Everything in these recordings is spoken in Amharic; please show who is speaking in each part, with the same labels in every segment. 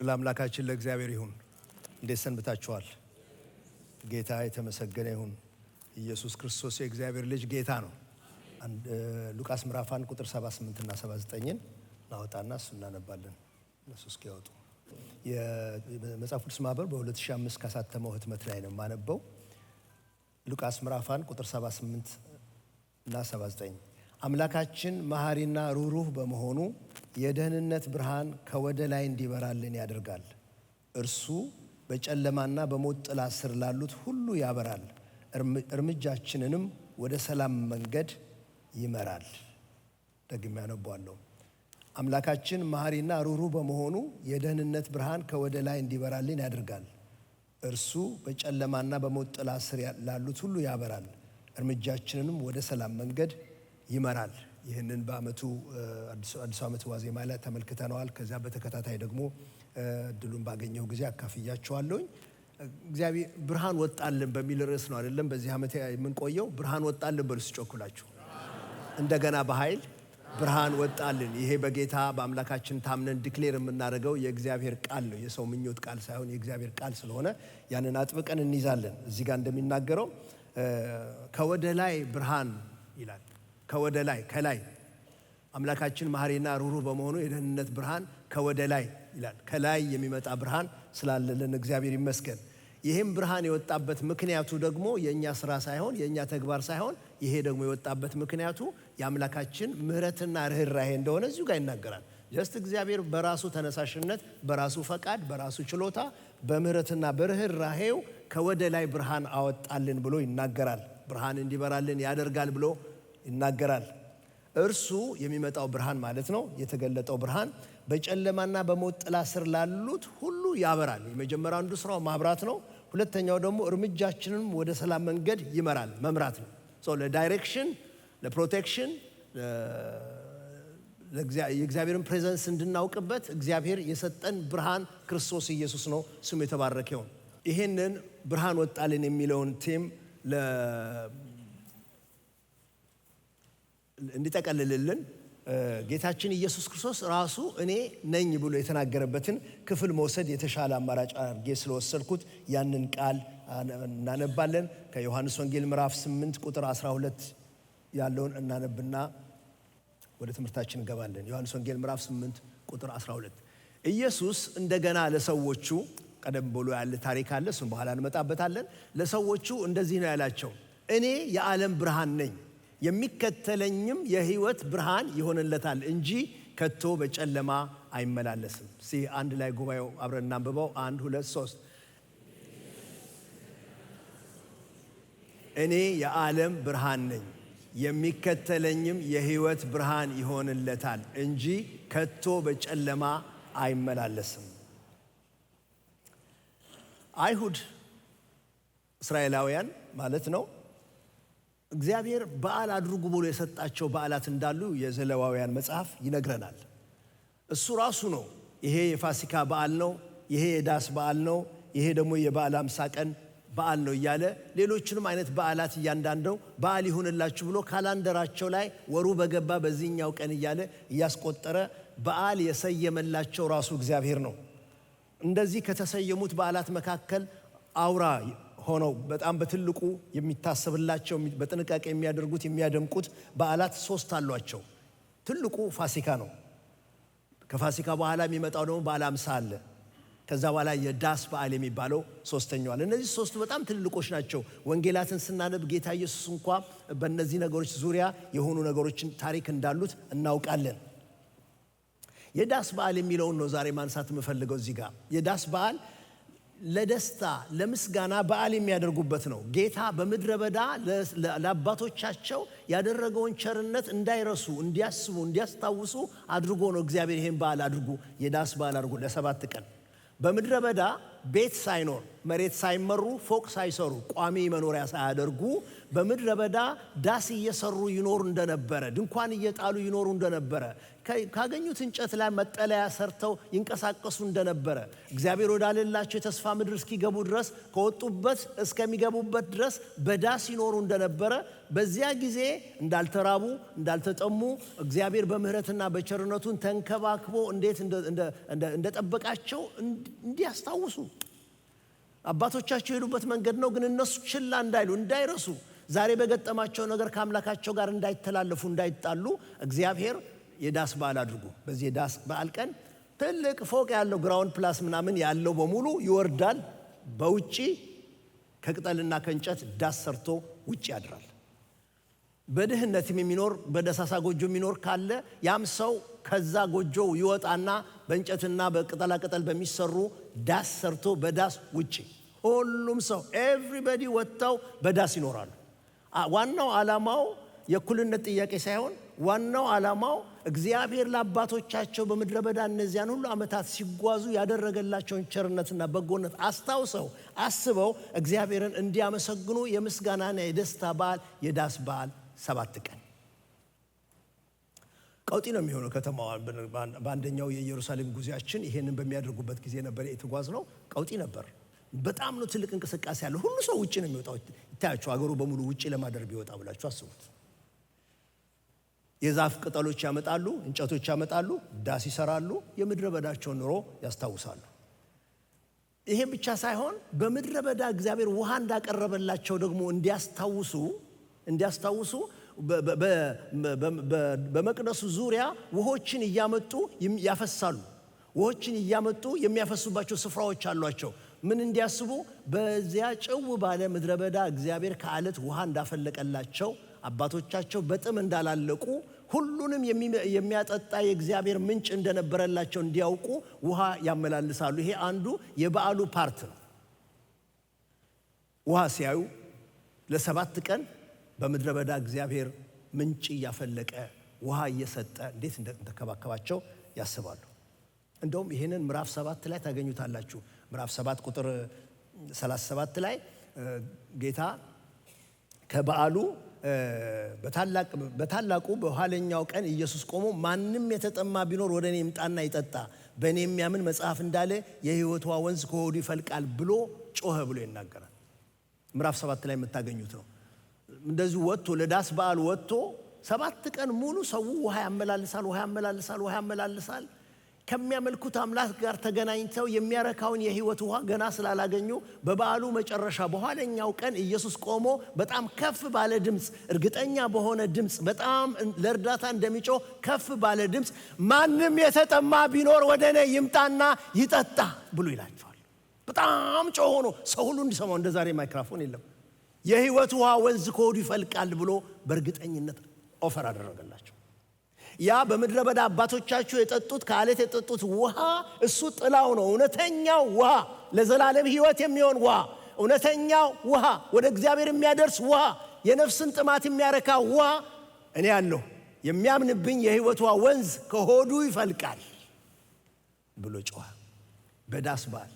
Speaker 1: ለአምላካችን ለእግዚአብሔር ይሁን። እንዴት ሰንብታችኋል? ጌታ የተመሰገነ ይሁን። ኢየሱስ ክርስቶስ የእግዚአብሔር ልጅ ጌታ ነው። ሉቃስ ምዕራፍ 1 ቁጥር 78 እና 79ን እናወጣና እሱ እናነባለን። እነሱ እስኪያወጡ የመጽሐፍ ቅዱስ ማህበር በ2005 ካሳተመው ህትመት ላይ ነው የማነበው። ሉቃስ ምዕራፍ 1 ቁጥር 78 እና 79 አምላካችን መሐሪና ሩህሩህ በመሆኑ የደህንነት ብርሃን ከወደ ላይ እንዲበራልን ያደርጋል። እርሱ በጨለማና በሞት ጥላ ስር ላሉት ሁሉ ያበራል፣ እርምጃችንንም ወደ ሰላም መንገድ ይመራል። ደግሜ ያነባዋለሁ። አምላካችን መሐሪና ሩህሩህ በመሆኑ የደህንነት ብርሃን ከወደ ላይ እንዲበራልን ያደርጋል። እርሱ በጨለማና በሞት ጥላ ስር ላሉት ሁሉ ያበራል፣ እርምጃችንንም ወደ ሰላም መንገድ ይመራል። ይህንን በአመቱ አዲስ ዓመት ዋዜማ ላይ ተመልክተነዋል። ከዚያ በተከታታይ ደግሞ እድሉን ባገኘው ጊዜ አካፍያቸዋለሁኝ። እግዚአብሔር ብርሃን ወጣልን በሚል ርዕስ ነው አይደለም በዚህ ዓመት የምንቆየው። ብርሃን ወጣልን በሉ ሲጮኩላችሁ እንደገና በኃይል ብርሃን ወጣልን። ይሄ በጌታ በአምላካችን ታምነን ዲክሌር የምናደርገው የእግዚአብሔር ቃል ነው። የሰው ምኞት ቃል ሳይሆን የእግዚአብሔር ቃል ስለሆነ ያንን አጥብቀን እንይዛለን። እዚህ ጋር እንደሚናገረው ከወደ ላይ ብርሃን ይላል። ከወደ ላይ ከላይ አምላካችን መሐሪና ሩህሩህ በመሆኑ የደህንነት ብርሃን ከወደ ላይ ይላል። ከላይ የሚመጣ ብርሃን ስላለልን እግዚአብሔር ይመስገን። ይህም ብርሃን የወጣበት ምክንያቱ ደግሞ የእኛ ስራ ሳይሆን የእኛ ተግባር ሳይሆን ይሄ ደግሞ የወጣበት ምክንያቱ የአምላካችን ምሕረትና ርኅራኄ እንደሆነ እዚሁ ጋር ይናገራል። ጀስት እግዚአብሔር በራሱ ተነሳሽነት፣ በራሱ ፈቃድ፣ በራሱ ችሎታ፣ በምሕረትና በርኅራኄው ከወደ ላይ ብርሃን አወጣልን ብሎ ይናገራል። ብርሃን እንዲበራልን ያደርጋል ብሎ ይናገራል። እርሱ የሚመጣው ብርሃን ማለት ነው። የተገለጠው ብርሃን በጨለማና በሞት ጥላ ስር ላሉት ሁሉ ያበራል። የመጀመሪያው አንዱ ስራው ማብራት ነው። ሁለተኛው ደግሞ እርምጃችንን ወደ ሰላም መንገድ ይመራል፣ መምራት ነው። ለዳይሬክሽን፣ ለፕሮቴክሽን፣ የእግዚአብሔርን ፕሬዘንስ እንድናውቅበት እግዚአብሔር የሰጠን ብርሃን ክርስቶስ ኢየሱስ ነው። ስሙ የተባረከ ይሁን። ይህንን ብርሃን ወጣልን የሚለውን ቲም እንዲጠቀልልልን ጌታችን ኢየሱስ ክርስቶስ ራሱ እኔ ነኝ ብሎ የተናገረበትን ክፍል መውሰድ የተሻለ አማራጭ አድርጌ ስለወሰድኩት ያንን ቃል እናነባለን። ከዮሐንስ ወንጌል ምዕራፍ 8 ቁጥር 12 ያለውን እናነብና ወደ ትምህርታችን እንገባለን። ዮሐንስ ወንጌል ምዕራፍ 8 ቁጥር 12 ኢየሱስ እንደገና ለሰዎቹ ቀደም ብሎ ያለ ታሪክ አለ፣ እሱን በኋላ እንመጣበታለን። ለሰዎቹ እንደዚህ ነው ያላቸው፣ እኔ የዓለም ብርሃን ነኝ፣ የሚከተለኝም የሕይወት ብርሃን ይሆንለታል እንጂ ከቶ በጨለማ አይመላለስም። አንድ ላይ ጉባኤው አብረን እናንብበው። 1 2 3 እኔ የዓለም ብርሃን ነኝ፣ የሚከተለኝም የሕይወት ብርሃን ይሆንለታል እንጂ ከቶ በጨለማ አይመላለስም። አይሁድ እስራኤላውያን ማለት ነው እግዚአብሔር በዓል አድርጉ ብሎ የሰጣቸው በዓላት እንዳሉ የዘሌዋውያን መጽሐፍ ይነግረናል። እሱ ራሱ ነው ይሄ የፋሲካ በዓል ነው፣ ይሄ የዳስ በዓል ነው፣ ይሄ ደግሞ የበዓለ ሃምሳ ቀን በዓል ነው እያለ ሌሎችንም አይነት በዓላት እያንዳንደው በዓል ይሁንላችሁ ብሎ ካላንደራቸው ላይ ወሩ በገባ በዚህኛው ቀን እያለ እያስቆጠረ በዓል የሰየመላቸው ራሱ እግዚአብሔር ነው። እንደዚህ ከተሰየሙት በዓላት መካከል አውራ ሆነው በጣም በትልቁ የሚታሰብላቸው በጥንቃቄ የሚያደርጉት የሚያደምቁት በዓላት 3 አሏቸው። ትልቁ ፋሲካ ነው። ከፋሲካ በኋላ የሚመጣው ደግሞ በዓለ ሃምሳ አለ። ከዛ በኋላ የዳስ በዓል የሚባለው ሶስተኛው አለ። እነዚህ 3ቱ በጣም ትልልቆች ናቸው። ወንጌላትን ስናነብ ጌታ ኢየሱስ እንኳ በእነዚህ ነገሮች ዙሪያ የሆኑ ነገሮችን ታሪክ እንዳሉት እናውቃለን። የዳስ በዓል የሚለውን ነው ዛሬ ማንሳት የምፈልገው እዚህ ጋር። የዳስ በዓል ለደስታ ለምስጋና በዓል የሚያደርጉበት ነው። ጌታ በምድረ በዳ ለአባቶቻቸው ያደረገውን ቸርነት እንዳይረሱ፣ እንዲያስቡ፣ እንዲያስታውሱ አድርጎ ነው እግዚአብሔር ይሄን በዓል አድርጉ፣ የዳስ በዓል አድርጉ ለ7 ቀን። በምድረ በዳ ቤት ሳይኖር መሬት ሳይመሩ ፎቅ ሳይሰሩ ቋሚ መኖሪያ ሳያደርጉ በምድረ በዳ ዳስ እየሰሩ ይኖሩ እንደነበረ፣ ድንኳን እየጣሉ ይኖሩ እንደነበረ፣ ካገኙት እንጨት ላይ መጠለያ ሰርተው ይንቀሳቀሱ እንደነበረ፣ እግዚአብሔር ወዳለላቸው የተስፋ ምድር እስኪገቡ ድረስ ከወጡበት እስከሚገቡበት ድረስ በዳስ ይኖሩ እንደነበረ፣ በዚያ ጊዜ እንዳልተራቡ እንዳልተጠሙ እግዚአብሔር በምህረትና በቸርነቱን ተንከባክቦ እንዴት እንደጠበቃቸው እንዲያስታውሱ፣ አባቶቻቸው የሄዱበት መንገድ ነው፣ ግን እነሱ ችላ እንዳይሉ እንዳይረሱ፣ ዛሬ በገጠማቸው ነገር ከአምላካቸው ጋር እንዳይተላለፉ እንዳይጣሉ እግዚአብሔር የዳስ በዓል አድርጉ። በዚህ የዳስ በዓል ቀን ትልቅ ፎቅ ያለው ግራውንድ ፕላስ ምናምን ያለው በሙሉ ይወርዳል። በውጪ ከቅጠልና ከእንጨት ዳስ ሰርቶ ውጪ ያድራል። በድህነትም የሚኖር በደሳሳ ጎጆ የሚኖር ካለ ያም ሰው ከዛ ጎጆ ይወጣና በእንጨትና በቅጠላ ቅጠል በሚሰሩ ዳስ ሰርቶ በዳስ ውጪ ሁሉም ሰው ኤቭሪባዲ ወጥተው በዳስ ይኖራሉ። ዋናው ዓላማው የእኩልነት ጥያቄ ሳይሆን ዋናው ዓላማው እግዚአብሔር ለአባቶቻቸው በምድረ በዳ እነዚያን ሁሉ ዓመታት ሲጓዙ ያደረገላቸውን ቸርነትና በጎነት አስታውሰው አስበው እግዚአብሔርን እንዲያመሰግኑ የምስጋናና የደስታ በዓል የዳስ በዓል 7 ቀን ቀውጢ ነው የሚሆነው። ከተማዋ በአንደኛው የኢየሩሳሌም ጉዞአችን ይሄንን በሚያደርጉበት ጊዜ ነበር የተጓዝነው። ቀውጢ ነበር። በጣም ነው ትልቅ እንቅስቃሴ ያለው። ሁሉ ሰው ውጪ ነው የሚወጣው። ይታያችሁ አገሩ በሙሉ ውጪ ለማደር ቢወጣ ብላችሁ አስቡት። የዛፍ ቅጠሎች ያመጣሉ፣ እንጨቶች ያመጣሉ፣ ዳስ ይሰራሉ፣ የምድረ በዳቸውን ኑሮ ያስታውሳሉ። ይሄ ብቻ ሳይሆን በምድረ በዳ እግዚአብሔር ውሃ እንዳቀረበላቸው ደግሞ እንዲያስታውሱ በመቅደሱ ዙሪያ ውሆችን እያመጡ ያፈሳሉ። ውሆችን እያመጡ የሚያፈሱባቸው ስፍራዎች አሏቸው። ምን እንዲያስቡ? በዚያ ጭው ባለ ምድረ በዳ እግዚአብሔር ከዓለት ውሃ እንዳፈለቀላቸው፣ አባቶቻቸው በጥም እንዳላለቁ፣ ሁሉንም የሚያጠጣ የእግዚአብሔር ምንጭ እንደነበረላቸው እንዲያውቁ ውሃ ያመላልሳሉ። ይሄ አንዱ የበዓሉ ፓርት ነው። ውሃ ሲያዩ ለ7 ቀን በምድረ በዳ እግዚአብሔር ምንጭ እያፈለቀ ውሃ እየሰጠ እንዴት እንደተከባከባቸው ያስባሉ። እንደውም ይሄንን ምዕራፍ 7 ላይ ታገኙታላችሁ። ምዕራፍ 7 ቁጥር 37 ላይ ጌታ ከበዓሉ በታላቁ በኋለኛው ቀን ኢየሱስ ቆሞ ማንም የተጠማ ቢኖር ወደ እኔ ይምጣና ይጠጣ፣ በእኔ የሚያምን መጽሐፍ እንዳለ የሕይወት ውሃ ወንዝ ከሆዱ ይፈልቃል ብሎ ጮኸ ብሎ ይናገራል። ምዕራፍ 7 ላይ የምታገኙት ነው። እንደዚህ ወጥቶ ለዳስ በዓል ወጥቶ 7 ቀን ሙሉ ሰው ውሃ ያመላልሳል። ከሚያመልኩት አምላክ ጋር ተገናኝተው የሚያረካውን የሕይወት ውሃ ገና ስላላገኙ በበዓሉ መጨረሻ በኋለኛው ቀን ኢየሱስ ቆሞ በጣም ከፍ ባለ ድምፅ፣ እርግጠኛ በሆነ ድምፅ፣ በጣም ለእርዳታ እንደሚጮህ ከፍ ባለ ድምፅ ማንም የተጠማ ቢኖር ወደ እኔ ይምጣና ይጠጣ ብሎ ይላቸዋል። በጣም ጮሆ ነው ሰው ሁሉ እንዲሰማው። እንደ ዛሬ ማይክሮፎን የለም። የሕይወት ውሃ ወንዝ ከሆዱ ይፈልቃል ብሎ በእርግጠኝነት ኦፈር አደረገላቸው። ያ በምድረ በዳ አባቶቻችሁ የጠጡት ከዓለት የጠጡት ውሃ እሱ ጥላው ነው። እውነተኛው ውሃ፣ ለዘላለም ሕይወት የሚሆን ውሃ፣ እውነተኛው ውሃ፣ ወደ እግዚአብሔር የሚያደርስ ውሃ፣ የነፍስን ጥማት የሚያረካ ውሃ እኔ ያለሁ፣ የሚያምንብኝ የሕይወት ውሃ ወንዝ ከሆዱ ይፈልቃል ብሎ ጮኸ። በዳስ በዓል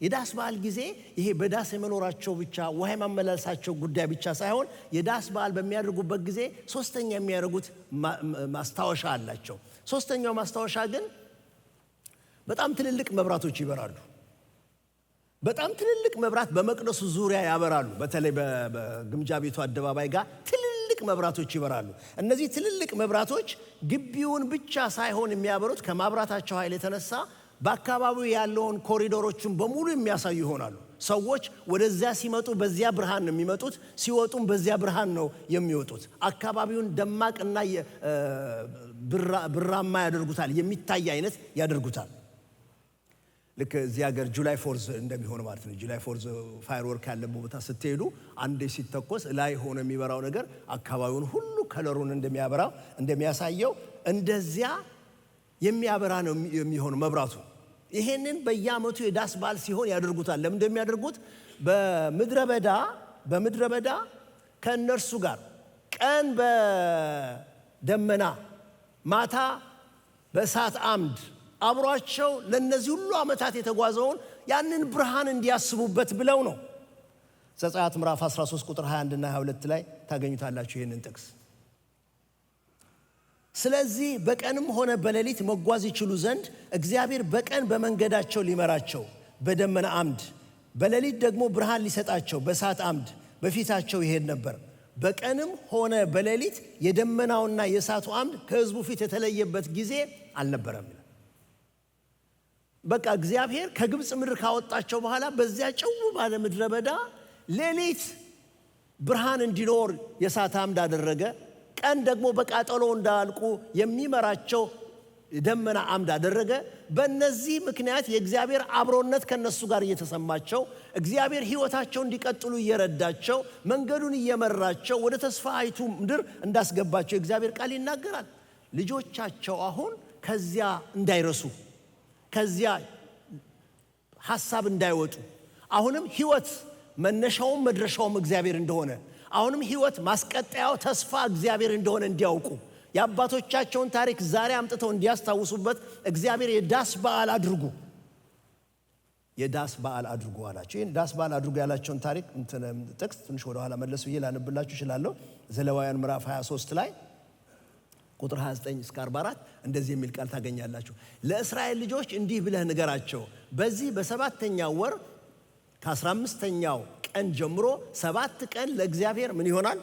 Speaker 1: የዳስ በዓል ጊዜ ይሄ በዳስ የመኖራቸው ብቻ ውሃ የማመላለሳቸው ጉዳይ ብቻ ሳይሆን የዳስ በዓል በሚያደርጉበት ጊዜ ሶስተኛ የሚያደርጉት ማስታወሻ አላቸው። ሶስተኛው ማስታወሻ ግን በጣም ትልልቅ መብራቶች ይበራሉ። በጣም ትልልቅ መብራት በመቅደሱ ዙሪያ ያበራሉ። በተለይ በግምጃ ቤቱ አደባባይ ጋር ትልልቅ መብራቶች ይበራሉ። እነዚህ ትልልቅ መብራቶች ግቢውን ብቻ ሳይሆን የሚያበሩት ከማብራታቸው ኃይል የተነሳ በአካባቢው ያለውን ኮሪዶሮችን በሙሉ የሚያሳዩ ይሆናሉ። ሰዎች ወደዚያ ሲመጡ በዚያ ብርሃን ነው የሚመጡት፣ ሲወጡም በዚያ ብርሃን ነው የሚወጡት። አካባቢውን ደማቅና ብራማ ያደርጉታል፣ የሚታይ አይነት ያደርጉታል። ልክ እዚህ ሀገር ጁላይ ፎርዝ እንደሚሆን ማለት ነው። ጁላይ ፎርዝ ፋየርወርክ ያለበት ቦታ ስትሄዱ አንዴ ሲተኮስ ላይ ሆኖ የሚበራው ነገር አካባቢውን ሁሉ ከለሩን እንደሚያሳየው እንደዚያ የሚያበራ ነው የሚሆነው መብራቱ። ይሄንን በየዓመቱ የዳስ በዓል ሲሆን ያደርጉታል። ለምን እንደሚያደርጉት? በምድረ በዳ ከእነርሱ ጋር ቀን በደመና ማታ በእሳት አምድ አብሯቸው ለነዚህ ሁሉ ዓመታት የተጓዘውን ያንን ብርሃን እንዲያስቡበት ብለው ነው። ዘጸአት ምዕራፍ 13 ቁጥር 21 እና 22 ላይ ታገኙታላችሁ ይህንን ጥቅስ። ስለዚህ በቀንም ሆነ በሌሊት መጓዝ ይችሉ ዘንድ እግዚአብሔር በቀን በመንገዳቸው ሊመራቸው በደመና አምድ፣ በሌሊት ደግሞ ብርሃን ሊሰጣቸው በእሳት አምድ በፊታቸው ይሄድ ነበር። በቀንም ሆነ በሌሊት የደመናውና የእሳቱ አምድ ከሕዝቡ ፊት የተለየበት ጊዜ አልነበረም። በቃ እግዚአብሔር ከግብፅ ምድር ካወጣቸው በኋላ በዚያ ጭው ባለ ምድረ በዳ ሌሊት ብርሃን እንዲኖር የእሳት አምድ አደረገ። ቀን ደግሞ በቃጠሎ እንዳያልቁ የሚመራቸው ደመና አምድ አደረገ። በእነዚህ ምክንያት የእግዚአብሔር አብሮነት ከነሱ ጋር እየተሰማቸው እግዚአብሔር ሕይወታቸው እንዲቀጥሉ እየረዳቸው መንገዱን እየመራቸው ወደ ተስፋይቱ ምድር እንዳስገባቸው የእግዚአብሔር ቃል ይናገራል። ልጆቻቸው አሁን ከዚያ እንዳይረሱ፣ ከዚያ ሐሳብ እንዳይወጡ፣ አሁንም ሕይወት መነሻውም መድረሻውም እግዚአብሔር እንደሆነ፣ አሁንም ሕይወት ማስቀጠያው ተስፋ እግዚአብሔር እንደሆነ እንዲያውቁ የአባቶቻቸውን ታሪክ ዛሬ አምጥተው እንዲያስታውሱበት እግዚአብሔር የዳስ በዓል አድርጉ፣ የዳስ በዓል አድርጉ አላቸው። ይህን ዳስ በዓል አድርጉ ያላቸውን ታሪክ ጥቅስ ትንሽ ወደ ኋላ መለስ ብዬ ላነብላችሁ እችላለሁ። ዘሌዋውያን ምዕራፍ 23 ላይ ቁጥር 29 እስከ 44 እንደዚህ የሚል ቃል ታገኛላችሁ። ለእስራኤል ልጆች እንዲህ ብለህ ንገራቸው፣ በዚህ በሰባተኛው ወር ከ15ኛው ቀን ጀምሮ 7 ቀን ለእግዚአብሔር ምን ይሆናል?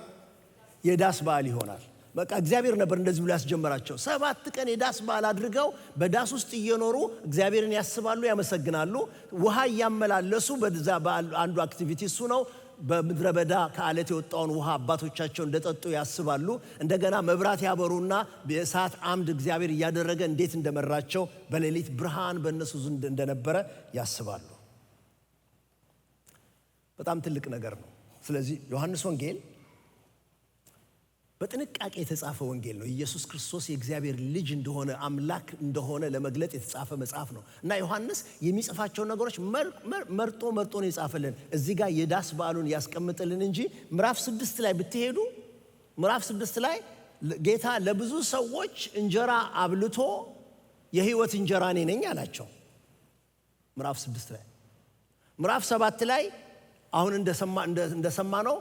Speaker 1: የዳስ በዓል ይሆናል። በቃ እግዚአብሔር ነበር እንደዚህ ብሎ ያስጀመራቸው። 7 ቀን የዳስ በዓል አድርገው በዳስ ውስጥ እየኖሩ እግዚአብሔርን ያስባሉ፣ ያመሰግናሉ። ውሃ እያመላለሱ በዛ በዓል አንዱ አክቲቪቲ እሱ ነው። በምድረ በዳ ከአለት የወጣውን ውሃ አባቶቻቸው እንደጠጡ ያስባሉ። እንደገና መብራት ያበሩና በእሳት አምድ እግዚአብሔር እያደረገ እንዴት እንደመራቸው በሌሊት ብርሃን በእነሱ ዘንድ እንደነበረ ያስባሉ። በጣም ትልቅ ነገር ነው። ስለዚህ ዮሐንስ ወንጌል በጥንቃቄ የተጻፈ ወንጌል ነው። ኢየሱስ ክርስቶስ የእግዚአብሔር ልጅ እንደሆነ አምላክ እንደሆነ ለመግለጥ የተጻፈ መጽሐፍ ነው እና ዮሐንስ የሚጽፋቸውን ነገሮች መርጦ ነው የጻፈልን። እዚህ ጋር የዳስ በዓሉን ያስቀምጥልን እንጂ ምዕራፍ 6 ላይ ብትሄዱ ምዕራፍ 6 ላይ ጌታ ለብዙ ሰዎች እንጀራ አብልቶ የሕይወት እንጀራ እኔ ነኝ አላቸው። ምዕራፍ 6 ላይ ምዕራፍ 7 ላይ አሁን እንደሰማ ነው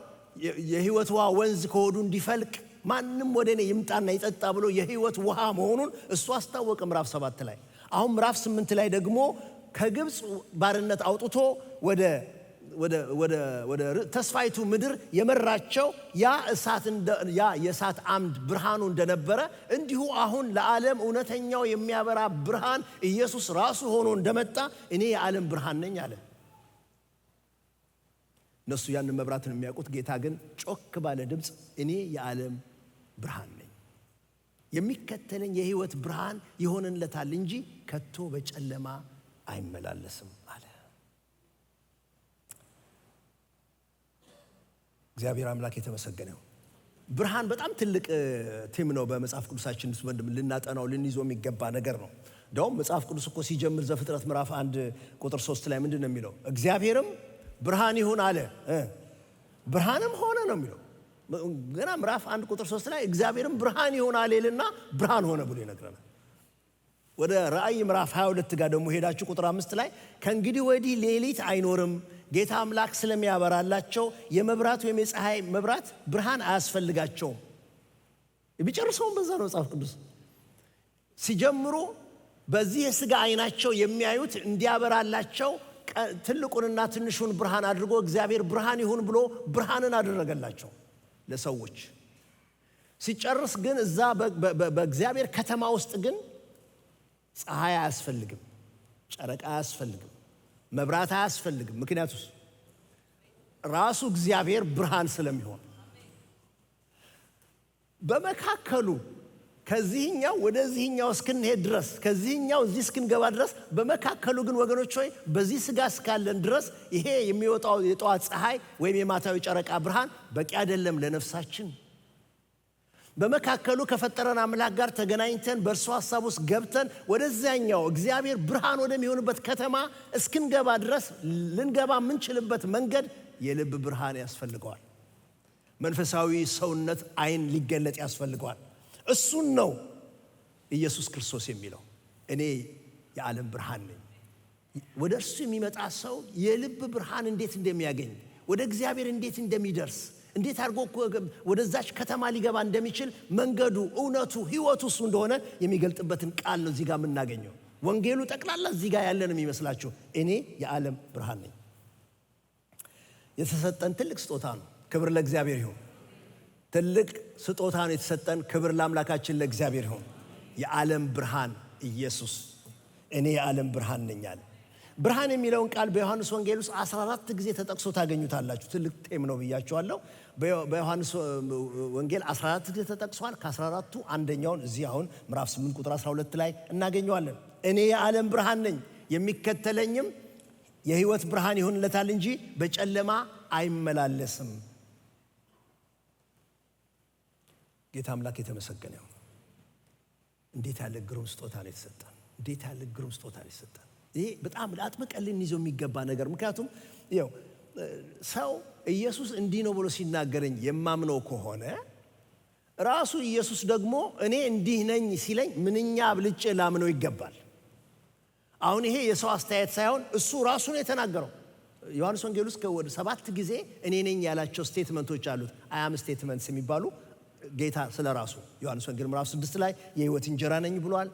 Speaker 1: የሕይወት ውሃ ወንዝ ከሆዱ እንዲፈልቅ ማንም ወደ እኔ ይምጣና ይጠጣ ብሎ የሕይወት ውሃ መሆኑን እሱ አስታወቀ ምዕራፍ 7 ላይ። አሁን ምዕራፍ 8 ላይ ደግሞ ከግብፅ ባርነት አውጥቶ ወደ ተስፋይቱ ምድር የመራቸው ያ የእሳት አምድ ብርሃኑ እንደነበረ እንዲሁ አሁን ለዓለም እውነተኛው የሚያበራ ብርሃን ኢየሱስ ራሱ ሆኖ እንደመጣ እኔ የዓለም ብርሃን ነኝ አለ። እነሱ ያንን መብራትን የሚያውቁት፣ ጌታ ግን ጮክ ባለ ድምፅ እኔ የዓለም ብርሃን ነኝ፣ የሚከተለኝ የሕይወት ብርሃን ይሆንለታል እንጂ ከቶ በጨለማ አይመላለስም አለ። እግዚአብሔር አምላክ የተመሰገነው። ብርሃን በጣም ትልቅ ቲም ነው በመጽሐፍ ቅዱሳችን ውስጥ ልናጠናው ልንይዞ የሚገባ ነገር ነው። እንደውም መጽሐፍ ቅዱስ እኮ ሲጀምር ዘፍጥረት ምዕራፍ 1 ቁጥር 3 ላይ ምንድን ነው የሚለው? እግዚአብሔርም ብርሃን ይሁን አለ፣ ብርሃንም ሆነ ነው የሚለው። ገና ምዕራፍ 1 ቁጥር 3 ላይ እግዚአብሔርም ብርሃን ይሁን አለና ብርሃን ሆነ ብሎ ይነግረናል። ወደ ራእይ ምዕራፍ 22 ጋር ደግሞ ሄዳችሁ ቁጥር 5 ላይ ከእንግዲህ ወዲህ ሌሊት አይኖርም፣ ጌታ አምላክ ስለሚያበራላቸው የመብራት ወይም የፀሐይ መብራት ብርሃን አያስፈልጋቸውም። የሚጨርሰውን በዛ ነው መጽሐፍ ቅዱስ። ሲጀምሩ በዚህ የሥጋ አይናቸው የሚያዩት እንዲያበራላቸው ትልቁንና ትንሹን ብርሃን አድርጎ እግዚአብሔር ብርሃን ይሁን ብሎ ብርሃንን አደረገላቸው ለሰዎች። ሲጨርስ ግን እዛ በእግዚአብሔር ከተማ ውስጥ ግን ፀሐይ አያስፈልግም፣ ጨረቃ አያስፈልግም፣ መብራት አያስፈልግም። ምክንያቱም ራሱ እግዚአብሔር ብርሃን ስለሚሆን በመካከሉ ከዚህኛው ወደዚህኛው እስክንሄድ ድረስ ከዚህኛው እዚህ እስክንገባ ድረስ በመካከሉ ግን ወገኖች ሆይ በዚህ ሥጋ እስካለን ድረስ ይሄ የሚወጣው የጠዋት ፀሐይ ወይም የማታዊ ጨረቃ ብርሃን በቂ አይደለም ለነፍሳችን። በመካከሉ ከፈጠረን አምላክ ጋር ተገናኝተን በእርሱ ሐሳብ ውስጥ ገብተን ወደዚያኛው እግዚአብሔር ብርሃን ወደሚሆንበት ከተማ እስክንገባ ድረስ ልንገባ የምንችልበት መንገድ የልብ ብርሃን ያስፈልገዋል። መንፈሳዊ ሰውነት አይን ሊገለጥ ያስፈልገዋል። እሱን ነው ኢየሱስ ክርስቶስ የሚለው እኔ የዓለም ብርሃን ነኝ። ወደ እርሱ የሚመጣ ሰው የልብ ብርሃን እንዴት እንደሚያገኝ፣ ወደ እግዚአብሔር እንዴት እንደሚደርስ፣ እንዴት አድርጎ ወደዛች ከተማ ሊገባ እንደሚችል መንገዱ፣ እውነቱ፣ ሕይወቱ እሱ እንደሆነ የሚገልጥበትን ቃል ነው እዚህ ጋር የምናገኘው። ወንጌሉ ጠቅላላ እዚህ ጋር ያለ ነው የሚመስላችሁ። እኔ የዓለም ብርሃን ነኝ። የተሰጠን ትልቅ ስጦታ ነው። ክብር ለእግዚአብሔር ይሁን። ትልቅ ስጦታ ነው የተሰጠን። ክብር ለአምላካችን ለእግዚአብሔር ይሁን። የዓለም ብርሃን ኢየሱስ፣ እኔ የዓለም ብርሃን ነኝ አለ። ብርሃን የሚለውን ቃል በዮሐንስ ወንጌል ውስጥ 14 ጊዜ ተጠቅሶ ታገኙታላችሁ። ትልቅ ጤም ነው ብያችኋለሁ። በዮሐንስ ወንጌል 14 ጊዜ ተጠቅሷል። ከ14ቱ አንደኛውን እዚህ አሁን ምዕራፍ 8 ቁጥር 12 ላይ እናገኘዋለን። እኔ የዓለም ብርሃን ነኝ፣ የሚከተለኝም የሕይወት ብርሃን ይሆንለታል እንጂ በጨለማ አይመላለስም። ጌታ አምላክ የተመሰገነ ይሁን። እንዴት ያለ ግሩም ስጦታ ነው የተሰጠን! እንዴት ያለ ግሩም ስጦታ ነው የተሰጠን! ይሄ በጣም አጥብቀን ልንይዘው የሚገባ ነገር። ምክንያቱም ይኸው ሰው ኢየሱስ እንዲህ ነው ብሎ ሲናገረኝ የማምነው ከሆነ ራሱ ኢየሱስ ደግሞ እኔ እንዲህ ነኝ ሲለኝ ምንኛ አብልጬ ላምነው ይገባል። አሁን ይሄ የሰው አስተያየት ሳይሆን እሱ ራሱ ነው የተናገረው። ዮሐንስ ወንጌል ውስጥ ወደ 7 ጊዜ እኔ ነኝ ያላቸው ስቴትመንቶች አሉት። አያም ስቴትመንትስ የሚባሉ ጌታ ስለ ራሱ ዮሐንስ ወንጌል ምዕራፍ 6 ላይ የሕይወት እንጀራ ነኝ ብሏል።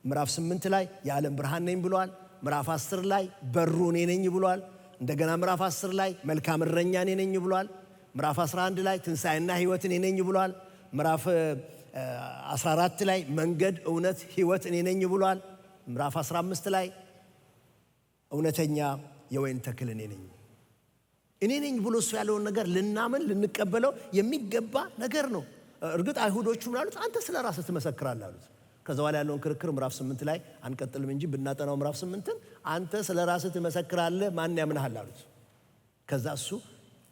Speaker 1: ምዕራፍ 8 ላይ የዓለም ብርሃን ነኝ ብሏል። ምዕራፍ 10 ላይ በሩ እኔ ነኝ ብሏል። እንደገና ምዕራፍ 10 ላይ መልካም እረኛ እኔ ነኝ ብሏል። ምዕራፍ 11 ላይ ትንሣኤና ሕይወት እኔ ነኝ ብሏል። ምዕራፍ 14 ላይ መንገድ፣ እውነት፣ ሕይወት እኔ ነኝ ብሏል። ምዕራፍ 15 ላይ እውነተኛ የወይን ተክል እኔ ነኝ ብሎ እሱ ያለውን ነገር ልናምን ልንቀበለው የሚገባ ነገር ነው። እርግጥ አይሁዶቹ ምናሉት አንተ ስለ ራስህ ትመሰክራለህ አሉት። ከዛ በኋላ ያለውን ክርክር ምዕራፍ 8 ላይ አንቀጥልም እንጂ ብናጠናው ምዕራፍ 8ን አንተ ስለ ራስህ ትመሰክራለህ ማን ያምንሃል አሉት። ከዛ እሱ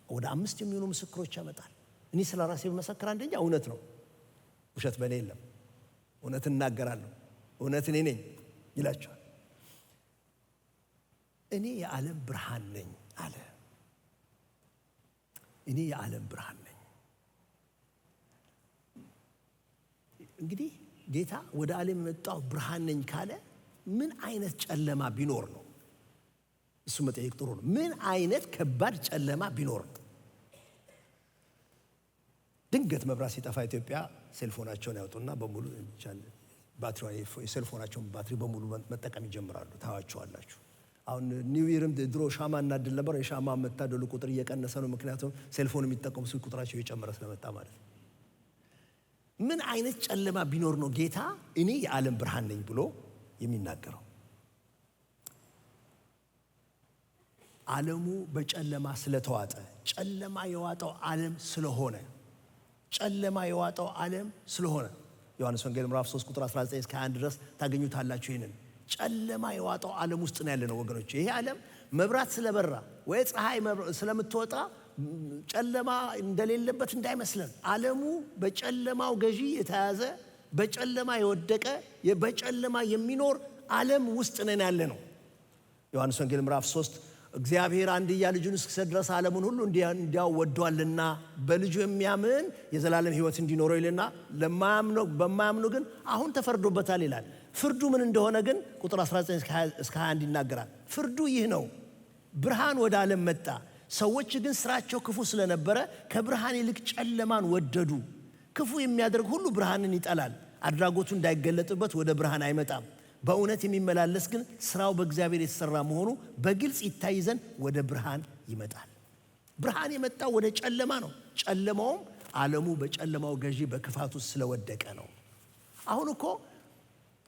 Speaker 1: ወደ 5 የሚሆኑ ምስክሮች ያመጣል። እኔ ስለ ራሴ ብመሰክር አንደኛ እውነት ነው፣ ውሸት በእኔ የለም፣ እውነት እናገራለሁ፣ እውነት እኔ ነኝ ይላቸዋል። እኔ የዓለም ብርሃን ነኝ አለ። እኔ የዓለም ብርሃን ነኝ። እንግዲህ ጌታ ወደ ዓለም የመጣው ብርሃን ነኝ ካለ ምን አይነት ጨለማ ቢኖር ነው? እሱ መጠየቅ ጥሩ ነው። ምን አይነት ከባድ ጨለማ ቢኖር ነው? ድንገት መብራት ሲጠፋ ኢትዮጵያ ሴልፎናቸውን ያወጡና በሙሉ የሴልፎናቸውን ባትሪ በሙሉ መጠቀም ይጀምራሉ። ታዋቸዋላችሁ። አሁን ኒው ይርም ድሮ ሻማ እናድል ነበር። የሻማ መታደሉ ቁጥር እየቀነሰ ነው። ምክንያቱም ሴልፎን የሚጠቀሙ ሰዎች ቁጥራቸው እየጨመረ ስለመጣ ማለት ነው። ምን አይነት ጨለማ ቢኖር ነው ጌታ እኔ የዓለም ብርሃን ነኝ ብሎ የሚናገረው? ዓለሙ በጨለማ ስለተዋጠ፣ ጨለማ የዋጠው ዓለም ስለሆነ ዮሐንስ ወንጌል ምዕራፍ 3 ቁጥር 19 እስከ 21 ድረስ ታገኙታላችሁ። ይሄንን ጨለማ የዋጠው ዓለም ውስጥ ነው ያለ ነው ወገኖች። ይሄ ዓለም መብራት ስለበራ ወይ ፀሐይ ስለምትወጣ ጨለማ እንደሌለበት እንዳይመስለን። ዓለሙ በጨለማው ገዢ የተያዘ፣ በጨለማ የወደቀ፣ በጨለማ የሚኖር ዓለም ውስጥ ነን ያለ ነው። ዮሐንስ ወንጌል ምዕራፍ 3 እግዚአብሔር አንድያ ልጁን እስኪሰጥ ድረስ ዓለሙን ሁሉ እንዲያው ወዷልና በልጁ የሚያምን የዘላለም ሕይወት እንዲኖረው ይልና በማያምኑ ግን አሁን ተፈርዶበታል ይላል። ፍርዱ ምን እንደሆነ ግን ቁጥር 19 እስከ 21 ይናገራል። ፍርዱ ይህ ነው፣ ብርሃን ወደ ዓለም መጣ፣ ሰዎች ግን ስራቸው ክፉ ስለነበረ ከብርሃን ይልቅ ጨለማን ወደዱ። ክፉ የሚያደርግ ሁሉ ብርሃንን ይጠላል፣ አድራጎቱ እንዳይገለጥበት ወደ ብርሃን አይመጣም። በእውነት የሚመላለስ ግን ስራው በእግዚአብሔር የተሰራ መሆኑ በግልጽ ይታይ ዘንድ ወደ ብርሃን ይመጣል። ብርሃን የመጣው ወደ ጨለማ ነው። ጨለማውም ዓለሙ በጨለማው ገዢ በክፋቱ ስለወደቀ ነው። አሁን እኮ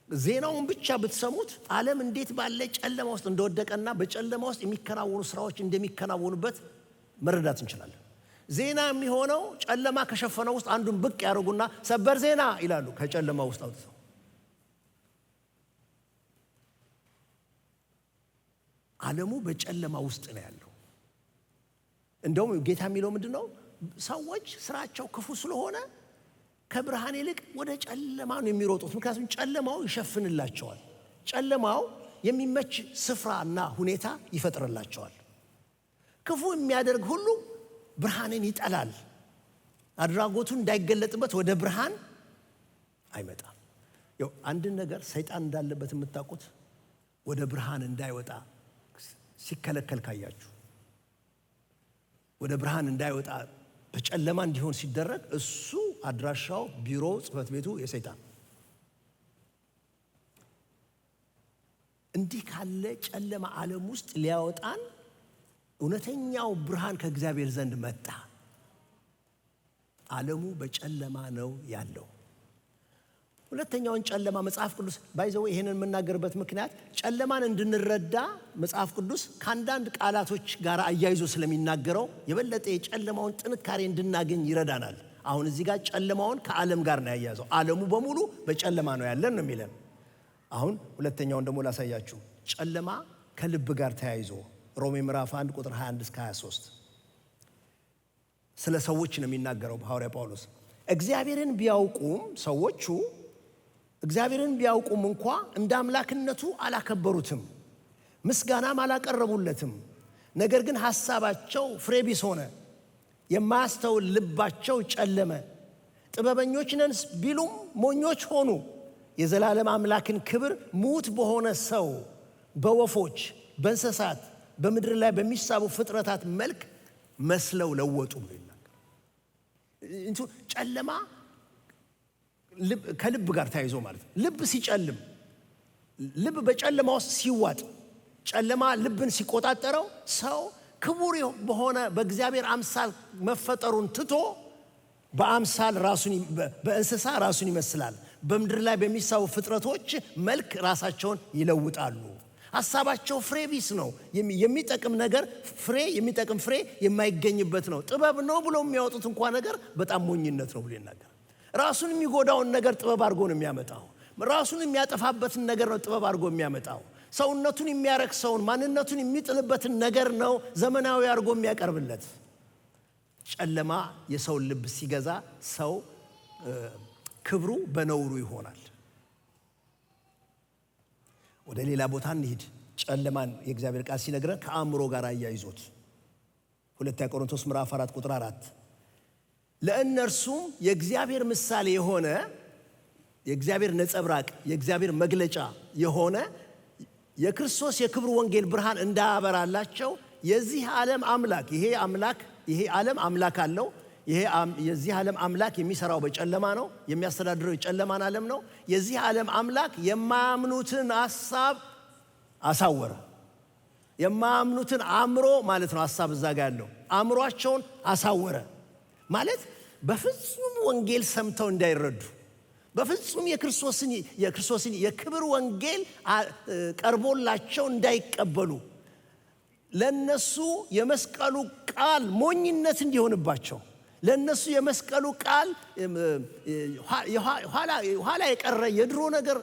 Speaker 1: ዜናውን ብቻ ብትሰሙት ዓለም እንዴት ባለ ጨለማ ውስጥ እንደወደቀና በጨለማ ውስጥ የሚከናወኑ ስራዎች እንደሚከናወኑበት መረዳት እንችላለን። ዜና የሚሆነው ጨለማ ከሸፈነው ውስጥ አንዱን ብቅ ያደርጉና ሰበር ዜና ይላሉ። ከጨለማ ውስጥ አውጥተው ዓለሙ በጨለማ ውስጥ ነው ያለው። እንደውም ጌታ የሚለው ምንድነው? ሰዎች ስራቸው ክፉ ስለሆነ ከብርሃን ይልቅ ወደ ጨለማ ነው የሚሮጡት። ምክንያቱም ጨለማው ይሸፍንላቸዋል። ጨለማው የሚመች ስፍራና ሁኔታ ይፈጥርላቸዋል። ክፉ የሚያደርግ ሁሉ ብርሃንን ይጠላል፣ አድራጎቱን እንዳይገለጥበት ወደ ብርሃን አይመጣም። አንድን ነገር ሰይጣን እንዳለበት የምታውቁት ወደ ብርሃን እንዳይወጣ ሲከለከል ካያችሁ፣ ወደ ብርሃን እንዳይወጣ በጨለማ እንዲሆን ሲደረግ እሱ አድራሻው፣ ቢሮ፣ ጽሕፈት ቤቱ የሰይጣን። እንዲህ ካለ ጨለማ ዓለም ውስጥ ሊያወጣን እውነተኛው ብርሃን ከእግዚአብሔር ዘንድ መጣ። ዓለሙ በጨለማ ነው ያለው። ሁለተኛውን ጨለማ መጽሐፍ ቅዱስ ባይዘው ይሄንን የምናገርበት ምክንያት ጨለማን እንድንረዳ መጽሐፍ ቅዱስ ከአንዳንድ ቃላቶች ጋር አያይዞ ስለሚናገረው የበለጠ የጨለማውን ጥንካሬ እንድናገኝ ይረዳናል። አሁን እዚህ ጋር ጨለማውን ከዓለም ጋር ነው ያያዘው። ዓለሙ በሙሉ በጨለማ ነው ያለን ነው የሚለን። አሁን ሁለተኛውን ደግሞ ላሳያችሁ። ጨለማ ከልብ ጋር ተያይዞ ሮሜ ምዕራፍ 1 ቁጥር 21 እስከ 23 ስለ ሰዎች ነው የሚናገረው ሐዋርያ ጳውሎስ። እግዚአብሔርን ቢያውቁም ሰዎቹ እግዚአብሔርን ቢያውቁም እንኳ እንደ አምላክነቱ አላከበሩትም፣ ምስጋናም አላቀረቡለትም። ነገር ግን ሐሳባቸው ፍሬ ቢስ ሆነ፣ የማያስተውል ልባቸው ጨለመ። ጥበበኞች ነን ቢሉም ሞኞች ሆኑ። የዘላለም አምላክን ክብር ሙት በሆነ ሰው፣ በወፎች፣ በእንስሳት፣ በምድር ላይ በሚሳቡ ፍጥረታት መልክ መስለው ለወጡ ብሎ ይናገራል። ጨለማ ከልብ ጋር ተያይዞ ማለት ነው። ልብ ሲጨልም፣ ልብ በጨለማ ውስጥ ሲዋጥ፣ ጨለማ ልብን ሲቆጣጠረው ሰው ክቡር በሆነ በእግዚአብሔር አምሳል መፈጠሩን ትቶ በአምሳል በእንስሳ ራሱን ይመስላል። በምድር ላይ በሚሳቡ ፍጥረቶች መልክ ራሳቸውን ይለውጣሉ። ሐሳባቸው ፍሬ ቢስ ነው። የሚጠቅም ነገር የሚጠቅም ፍሬ የማይገኝበት ነው። ጥበብ ነው ብሎ የሚያወጡት እንኳን ነገር በጣም ሞኝነት ነው ብሎ ይናገራል። ራሱን የሚጎዳውን ነገር ጥበብ አድርጎ ነው የሚያመጣው። ራሱን የሚያጠፋበትን ነገር ነው ጥበብ አድርጎ የሚያመጣው። ሰውነቱን የሚያረክሰውን፣ ማንነቱን የሚጥልበትን ነገር ነው ዘመናዊ አድርጎ የሚያቀርብለት። ጨለማ የሰውን ልብ ሲገዛ ሰው ክብሩ በነውሩ ይሆናል። ወደ ሌላ ቦታ እንሂድ። ጨለማን የእግዚአብሔር ቃል ሲነግረን ከአእምሮ ጋር አያይዞት 2 ቆሮንቶስ ምዕራፍ 4 ቁጥር 4 ለእነርሱም የእግዚአብሔር ምሳሌ የሆነ የእግዚአብሔር ነጸብራቅ የእግዚአብሔር መግለጫ የሆነ የክርስቶስ የክብር ወንጌል ብርሃን እንዳያበራላቸው የዚህ ዓለም አምላክ ይሄ ዓለም አምላክ አለው። የዚህ ዓለም አምላክ የሚሰራው በጨለማ ነው። የሚያስተዳድረው የጨለማን ዓለም ነው። የዚህ ዓለም አምላክ የማያምኑትን ሐሳብ አሳወረ። የማያምኑትን አእምሮ ማለት ነው። ሐሳብ እዛ ጋር ያለው አእምሯቸውን አሳወረ ማለት በፍጹም ወንጌል ሰምተው እንዳይረዱ፣ በፍጹም የክርስቶስን የክብር ወንጌል ቀርቦላቸው እንዳይቀበሉ፣ ለነሱ የመስቀሉ ቃል ሞኝነት እንዲሆንባቸው፣ ለነሱ የመስቀሉ ቃል ኋላ የቀረ የድሮ ነገር፣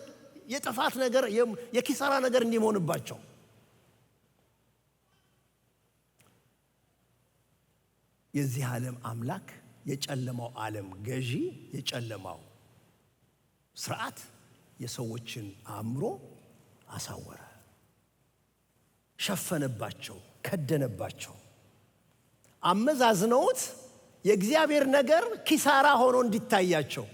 Speaker 1: የጥፋት ነገር፣ የኪሳራ ነገር እንዲሆንባቸው የዚህ ዓለም አምላክ የጨለማው ዓለም ገዢ የጨለማው ስርዓት የሰዎችን አእምሮ አሳወረ፣ ሸፈነባቸው፣ ከደነባቸው። አመዛዝነውት የእግዚአብሔር ነገር ኪሳራ ሆኖ እንዲታያቸው፣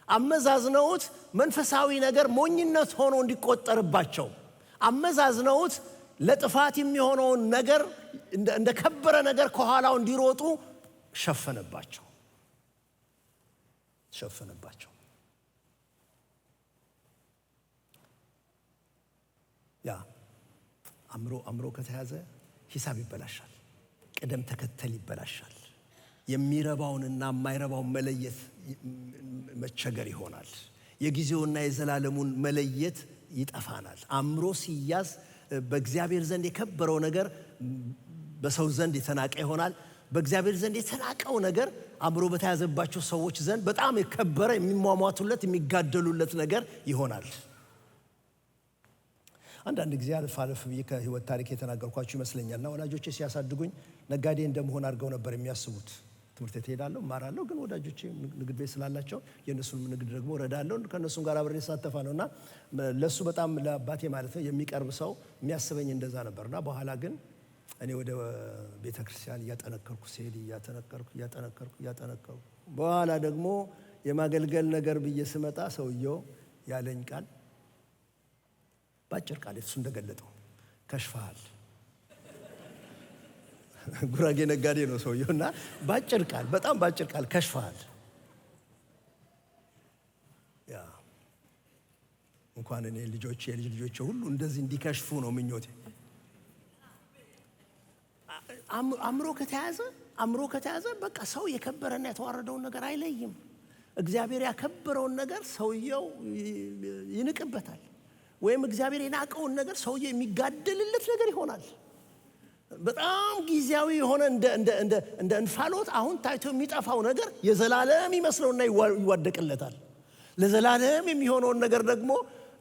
Speaker 1: አመዛዝነውት መንፈሳዊ ነገር ሞኝነት ሆኖ እንዲቆጠርባቸው፣ አመዛዝነውት ለጥፋት የሚሆነውን ነገር እንደ ከበረ ነገር ከኋላው እንዲሮጡ ሸፈነባቸው። ያ አእምሮ ከተያዘ ሂሳብ ይበላሻል፣ ቅደም ተከተል ይበላሻል። የሚረባውንና የማይረባውን መለየት መቸገር ይሆናል። የጊዜውና የዘላለሙን መለየት ይጠፋናል። አእምሮ ሲያዝ በእግዚአብሔር ዘንድ የከበረው ነገር በሰው ዘንድ የተናቀ ይሆናል። በእግዚአብሔር ዘንድ የተናቀው ነገር አእምሮ በተያዘባቸው ሰዎች ዘንድ በጣም የከበረ፣ የሚሟሟቱለት፣ የሚጋደሉለት ነገር ይሆናል። አንዳንድ ጊዜ አልፍ ብዬ ከህይወት ታሪክ የተናገርኳችሁ ይመስለኛልና ወላጆቼ ሲያሳድጉኝ ነጋዴ እንደመሆን አድርገው ነበር የሚያስቡት። ትምህርት ቤት እሄዳለሁ፣ እማራለሁ፣ ግን ወዳጆቼ ንግድ ቤት ስላላቸው የእነሱን ንግድ ደግሞ እረዳለሁ፣ ከእነሱም ጋር አብሬ እሳተፋለሁ እና ለእሱ በጣም ለአባቴ ማለት ነው የሚቀርብ ሰው የሚያስበኝ እንደዛ ነበርና በኋላ ግን እኔ ወደ ቤተ ክርስቲያን እያጠነከርኩ ሲሄድ እያጠነከርኩ በኋላ ደግሞ የማገልገል ነገር ብዬ ስመጣ ሰውየው ያለኝ ቃል ባጭር ቃል እሱ እንደገለጠው ከሽፈሃል። ጉራጌ ነጋዴ ነው ሰውየውና ባጭር ቃል በጣም ባጭር ቃል ከሽፈሃል። ያ እንኳን እኔ ልጆቼ የልጅ ልጆቼ ሁሉ እንደዚህ እንዲከሽፉ ነው ምኞቴ። አእምሮ ከተያዘ በቃ ሰው የከበረና የተዋረደውን ነገር አይለይም። እግዚአብሔር ያከበረውን ነገር ሰውየው ይንቅበታል፣ ወይም እግዚአብሔር የናቀውን ነገር ሰውየው የሚጋደልለት ነገር ይሆናል። በጣም ጊዜያዊ የሆነ እንደ እንፋሎት አሁን ታይቶ የሚጠፋው ነገር የዘላለም ይመስለውና ይዋደቅለታል። ለዘላለም የሚሆነውን ነገር ደግሞ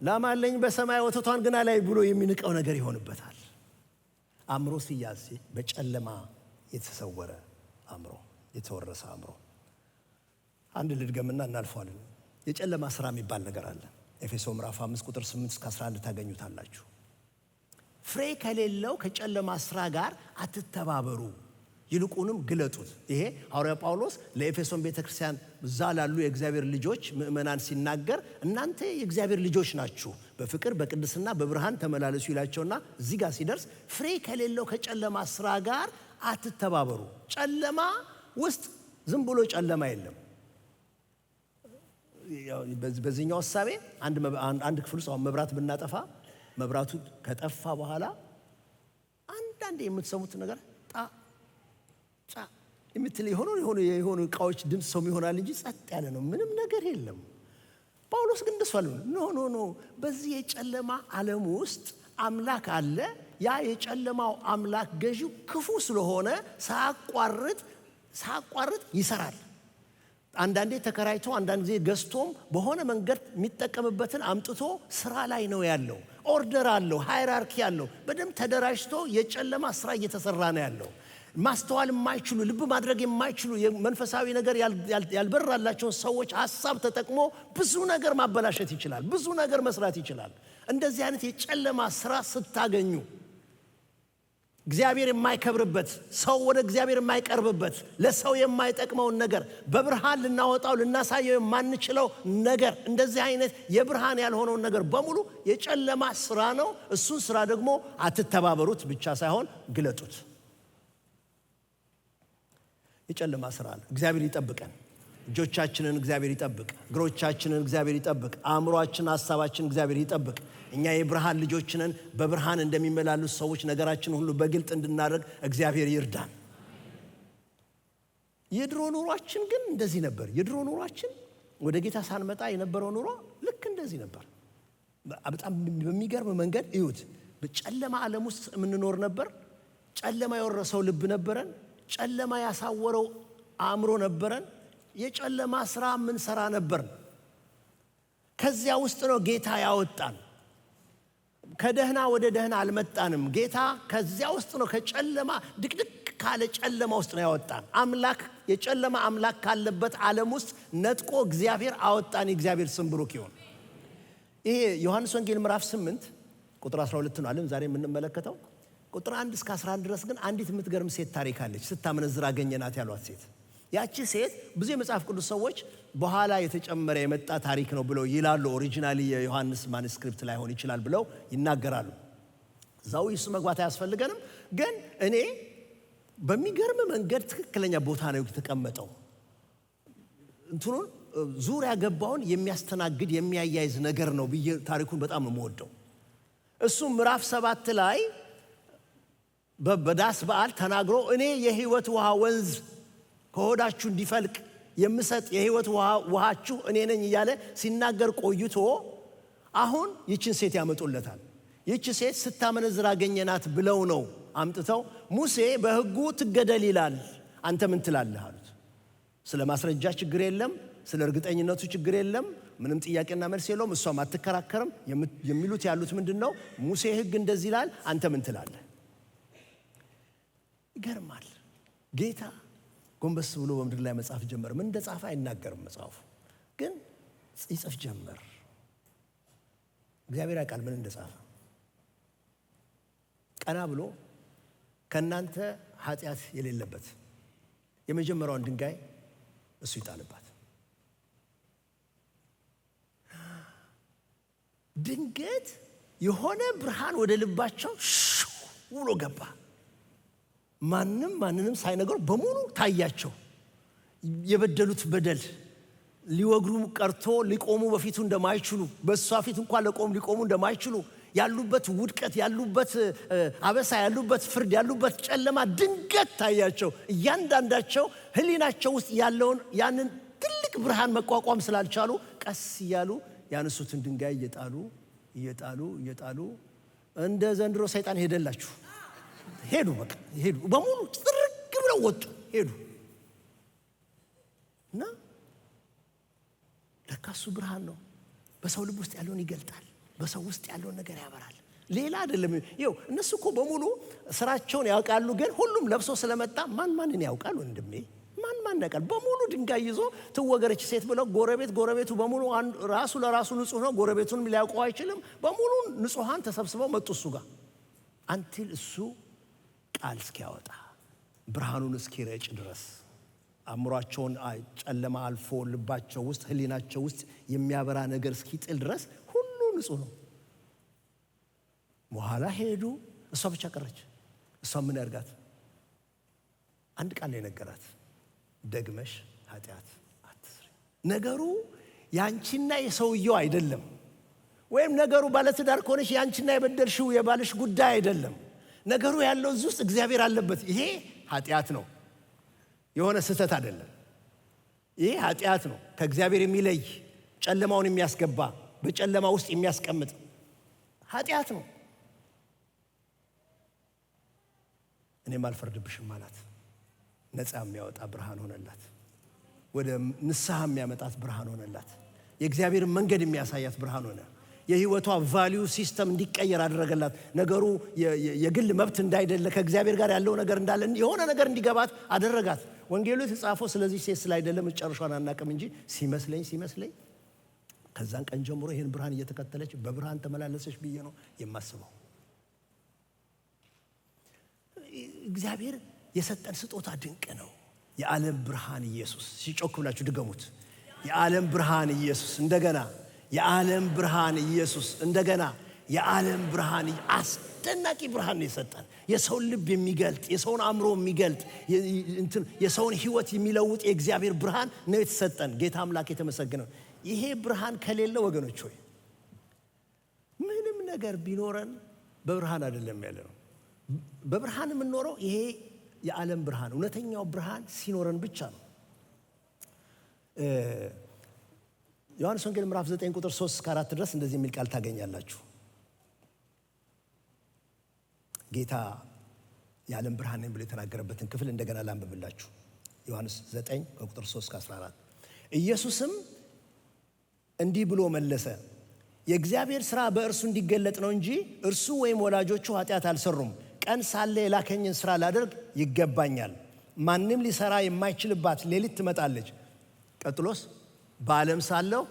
Speaker 1: ላማለኝ በሰማይ ወተቷን ግና ላይ ብሎ የሚንቀው ነገር ይሆንበታል። አእምሮ ሲያዝ በጨለማ የተሰወረ አእምሮ፣ የተወረሰ አእምሮ። አንድ ልድገምና እናልፈዋለን። የጨለማ ስራ የሚባል ነገር አለ። ኤፌሶ ምዕራፍ 5 ቁጥር 8 እስከ 11 ታገኙታላችሁ። ፍሬ ከሌለው ከጨለማ ስራ ጋር አትተባበሩ፣ ይልቁንም ግለጡት። ይሄ ሐዋርያ ጳውሎስ ለኤፌሶን ቤተክርስቲያን እዛ ላሉ የእግዚአብሔር ልጆች ምእመናን ሲናገር እናንተ የእግዚአብሔር ልጆች ናችሁ፣ በፍቅር በቅድስና በብርሃን ተመላለሱ ይላቸውና እዚህ ጋር ሲደርስ ፍሬ ከሌለው ከጨለማ ስራ ጋር አትተባበሩ። ጨለማ ውስጥ ዝም ብሎ ጨለማ የለም። በዚህኛው ሐሳቤ አንድ ክፍል ውስጥ መብራት ብናጠፋ መብራቱ ከጠፋ በኋላ አንዳንዴ የምትሰሙት ነገር ጫ የምትል የሆኑ እቃዎች ድምፅ ሰው ይሆናል እንጂ ጸጥ ያለ ነው፣ ምንም ነገር የለም። ጳውሎስ ግን እንደሱ አለ። ኖ በዚህ የጨለማ ዓለም ውስጥ አምላክ አለ። ያ የጨለማው አምላክ ገዢው ክፉ ስለሆነ ሳያቋርጥ ይሰራል። አንዳንዴ ተከራይቶ አንዳንድ ጊዜ ገዝቶም በሆነ መንገድ የሚጠቀምበትን አምጥቶ ስራ ላይ ነው ያለው። ኦርደር አለው፣ ሃይራርኪ አለው። በደንብ ተደራጅቶ የጨለማ ስራ እየተሰራ ነው ያለው። ማስተዋል የማይችሉ ልብ ማድረግ የማይችሉ መንፈሳዊ ነገር ያልበራላቸውን ሰዎች ሐሳብ ተጠቅሞ ብዙ ነገር ማበላሸት ይችላል፣ ብዙ ነገር መስራት ይችላል። እንደዚህ አይነት የጨለማ ስራ ስታገኙ እግዚአብሔር የማይከብርበት፣ ሰው ወደ እግዚአብሔር የማይቀርብበት፣ ለሰው የማይጠቅመውን ነገር በብርሃን ልናወጣው ልናሳየው የማንችለው ነገር፣ እንደዚህ አይነት የብርሃን ያልሆነውን ነገር በሙሉ የጨለማ ስራ ነው። እሱን ስራ ደግሞ አትተባበሩት ብቻ ሳይሆን ግለጡት። የጨለማ ስራ ነው። እግዚአብሔር ይጠብቀን። እጆቻችንን እግዚአብሔር ይጠብቅ፣ እግሮቻችንን እግዚአብሔር ይጠብቅ፣ አእምሮአችን ሐሳባችን እግዚአብሔር ይጠብቅ። እኛ የብርሃን ልጆች ነን። በብርሃን እንደሚመላለሱ ሰዎች ነገራችን ሁሉ በግልጥ እንድናደርግ እግዚአብሔር ይርዳን። የድሮ ኑሯችን ግን እንደዚህ ነበር። የድሮ ኑሯችን ወደ ጌታ ሳንመጣ የነበረው ኑሮ ልክ እንደዚህ ነበር። በጣም በሚገርም መንገድ እዩት። በጨለማ ዓለም ውስጥ የምንኖር ነበር። ጨለማ የወረሰው ልብ ነበረን። ጨለማ ያሳወረው አእምሮ ነበረን። የጨለማ ስራ የምንሰራ ነበርን። ከዚያ ውስጥ ነው ጌታ ያወጣን። ከደህና ወደ ደህና አልመጣንም። ጌታ ከዚያ ውስጥ ነው፣ ከጨለማ ድቅድቅ ካለ ጨለማ ውስጥ ነው ያወጣን። አምላክ የጨለማ አምላክ ካለበት ዓለም ውስጥ ነጥቆ እግዚአብሔር አወጣን። የእግዚአብሔር ስም ብሩክ ይሁን። ይሄ ዮሐንስ ወንጌል ምዕራፍ 8 ቁጥር 12 ነው አለን ዛሬ የምንመለከተው። ቁጥር 1 እስከ 11 ድረስ ግን አንዲት የምትገርም ሴት ታሪክ አለች። ስታመነዝር አገኘናት ያሏት ሴት። ያቺ ሴት ብዙ የመጽሐፍ ቅዱስ ሰዎች በኋላ የተጨመረ የመጣ ታሪክ ነው ብለው ይላሉ። ኦሪጂናሊ የዮሐንስ ማኑስክሪፕት ላይሆን ይችላል ብለው ይናገራሉ። እዛው እሱ መግባት አያስፈልገንም። ግን እኔ በሚገርም መንገድ ትክክለኛ ቦታ ነው የተቀመጠው። እንትኑን ዙሪያ ገባውን የሚያስተናግድ የሚያያይዝ ነገር ነው ብዬ ታሪኩን በጣም ነው የምወደው። እሱ ምዕራፍ 7 ላይ በዳስ በዓል ተናግሮ እኔ የሕይወት ውሃ ወንዝ ከሆዳችሁ እንዲፈልቅ የምሰጥ የሕይወት ውሃችሁ እኔ ነኝ እያለ ሲናገር ቆይቶ አሁን ይችን ሴት ያመጡለታል። ይች ሴት ስታመነዝር አገኘናት ብለው ነው አምጥተው ሙሴ በሕጉ ትገደል ይላል፣ አንተ ምን ትላለህ አሉት። ስለ ማስረጃ ችግር የለም፣ ስለ እርግጠኝነቱ ችግር የለም፣ ምንም ጥያቄና መልስ የለውም። እሷም አትከራከርም። የሚሉት ያሉት ምንድነው? ሙሴ ሕግ እንደዚህ ይላል፣ አንተ ምን ትላለህ? ይገርማል። ጌታ ጎንበስ ብሎ በምድር ላይ መጽሐፍ ጀመር። ምን እንደጻፈ አይናገርም መጽሐፉ፣ ግን ይጽፍ ጀመር። እግዚአብሔር ያውቃል ምን እንደጻፈ። ቀና ብሎ ከእናንተ ኃጢአት የሌለበት የመጀመሪያውን ድንጋይ እሱ ይጣልባት። ድንገት የሆነ ብርሃን ወደ ልባቸው ውሎ ገባ። ማንንም ሳይነገሩ በሙሉ ታያቸው። የበደሉት በደል ሊወግሩ ቀርቶ ሊቆሙ በፊቱ እንደማይችሉ፣ በእሷ ፊት እንኳን ሊቆሙ እንደማይችሉ፣ ያሉበት ውድቀት፣ ያሉበት አበሳ፣ ያሉበት ፍርድ፣ ያሉበት ጨለማ ድንገት ታያቸው። እያንዳንዳቸው ሕሊናቸው ውስጥ ያለውን ያንን ትልቅ ብርሃን መቋቋም ስላልቻሉ ቀስ እያሉ ያነሱትን ድንጋይ እየጣሉ እንደ ዘንድሮ ሰይጣን ሄደላችሁ ሄዱ። በቃ ሄዱ፣ በሙሉ ጥርግ ብለው ወጡ፣ ሄዱ። እና ለካሱ ብርሃን ነው። በሰው ልብ ውስጥ ያለውን ይገልጣል። በሰው ውስጥ ያለውን ነገር ያበራል። ሌላ አይደለም። ይኸው እነሱ እኮ በሙሉ ስራቸውን ያውቃሉ፣ ግን ሁሉም ለብሶ ስለመጣ ማንን ያውቃል? ወንድሜ ማን ያውቃል? በሙሉ ድንጋይ ይዞ ትወገረች ሴት ብለው ጎረቤቱ በሙሉ ራሱ ለራሱ ንጹህ ነው፣ ጎረቤቱንም ሊያውቀው አይችልም። በሙሉ ንጹሃን ተሰብስበው መጡ እሱ ጋር አንቲል እሱ ቃል እስኪያወጣ ብርሃኑን እስኪረጭ ድረስ አእምሯቸውን ጨለማ አልፎ ልባቸው ውስጥ ሕሊናቸው ውስጥ የሚያበራ ነገር እስኪጥል ድረስ ሁሉ ንጹህ ነው። በኋላ ሄዱ። እሷ ብቻ ቀረች። እሷ ምን ያርጋት? አንድ ቃል ላይ ነገራት፣ ደግመሽ ኃጢአት አትስሪ። ነገሩ ያንቺና የሰውየው አይደለም። ወይም ነገሩ ባለትዳር ከሆነሽ ያንቺና የበደልሽው የባልሽ ጉዳይ አይደለም። ነገሩ ያለው እዚህ ውስጥ እግዚአብሔር አለበት። ይሄ ኃጢአት ነው፣ የሆነ ስህተት አይደለም። ይሄ ኃጢአት ነው፣ ከእግዚአብሔር የሚለይ ጨለማውን የሚያስገባ በጨለማ ውስጥ የሚያስቀምጥ ኃጢአት ነው። እኔም አልፈርድብሽም አላት። ነፃ የሚያወጣ ብርሃን ሆነላት። ወደ ንስሐ የሚያመጣት ብርሃን ሆነላት። የእግዚአብሔርን መንገድ የሚያሳያት ብርሃን ሆነ። የህይወቷ ቫልዩ ሲስተም እንዲቀየር አደረገላት። ነገሩ የግል መብት እንዳይደለ ከእግዚአብሔር ጋር ያለው ነገር እንዳለ የሆነ ነገር እንዲገባት አደረጋት። ወንጌሉ የተጻፈው ስለዚህ ሴት ስላይደለም መጨረሻውን አናውቅም እንጂ ሲመስለኝ ከዛን ቀን ጀምሮ ይህን ብርሃን እየተከተለች በብርሃን ተመላለሰች ብዬ ነው የማስበው። እግዚአብሔር የሰጠን ስጦታ ድንቅ ነው። የዓለም ብርሃን ኢየሱስ። ሲጮክ ብላችሁ ድገሙት። የዓለም ብርሃን ኢየሱስ። እንደገና የዓለም ብርሃን ኢየሱስ። እንደገና የዓለም ብርሃን። አስደናቂ ብርሃን ነው የሰጠን። የሰውን ልብ የሚገልጥ፣ የሰውን አእምሮ የሚገልጥ፣ የሰውን ህይወት የሚለውጥ የእግዚአብሔር ብርሃን ነው የተሰጠን። ጌታ አምላክ የተመሰገነው። ይሄ ብርሃን ከሌለ ወገኖች ሆይ ምንም ነገር ቢኖረን በብርሃን አይደለም ያለ ነው። በብርሃን የምንኖረው ይሄ የዓለም ብርሃን እውነተኛው ብርሃን ሲኖረን ብቻ ነው። ዮሐንስ ወንጌል ምዕራፍ 9 ቁጥር 3-4 ድረስ እንደዚህ የሚል ቃል ታገኛላችሁ። ጌታ የዓለም ብርሃን ነኝ ብሎ የተናገረበትን ክፍል እንደገና ላንብብላችሁ። ዮሐንስ 9 ቁጥር 3-14 ኢየሱስም እንዲህ ብሎ መለሰ፣ የእግዚአብሔር ሥራ በእርሱ እንዲገለጥ ነው እንጂ እርሱ ወይም ወላጆቹ ኃጢአት አልሰሩም። ቀን ሳለ የላከኝን ሥራ ላደርግ ይገባኛል። ማንም ሊሰራ የማይችልባት ሌሊት ትመጣለች። ቀጥሎስ በዓለም ሳለሁ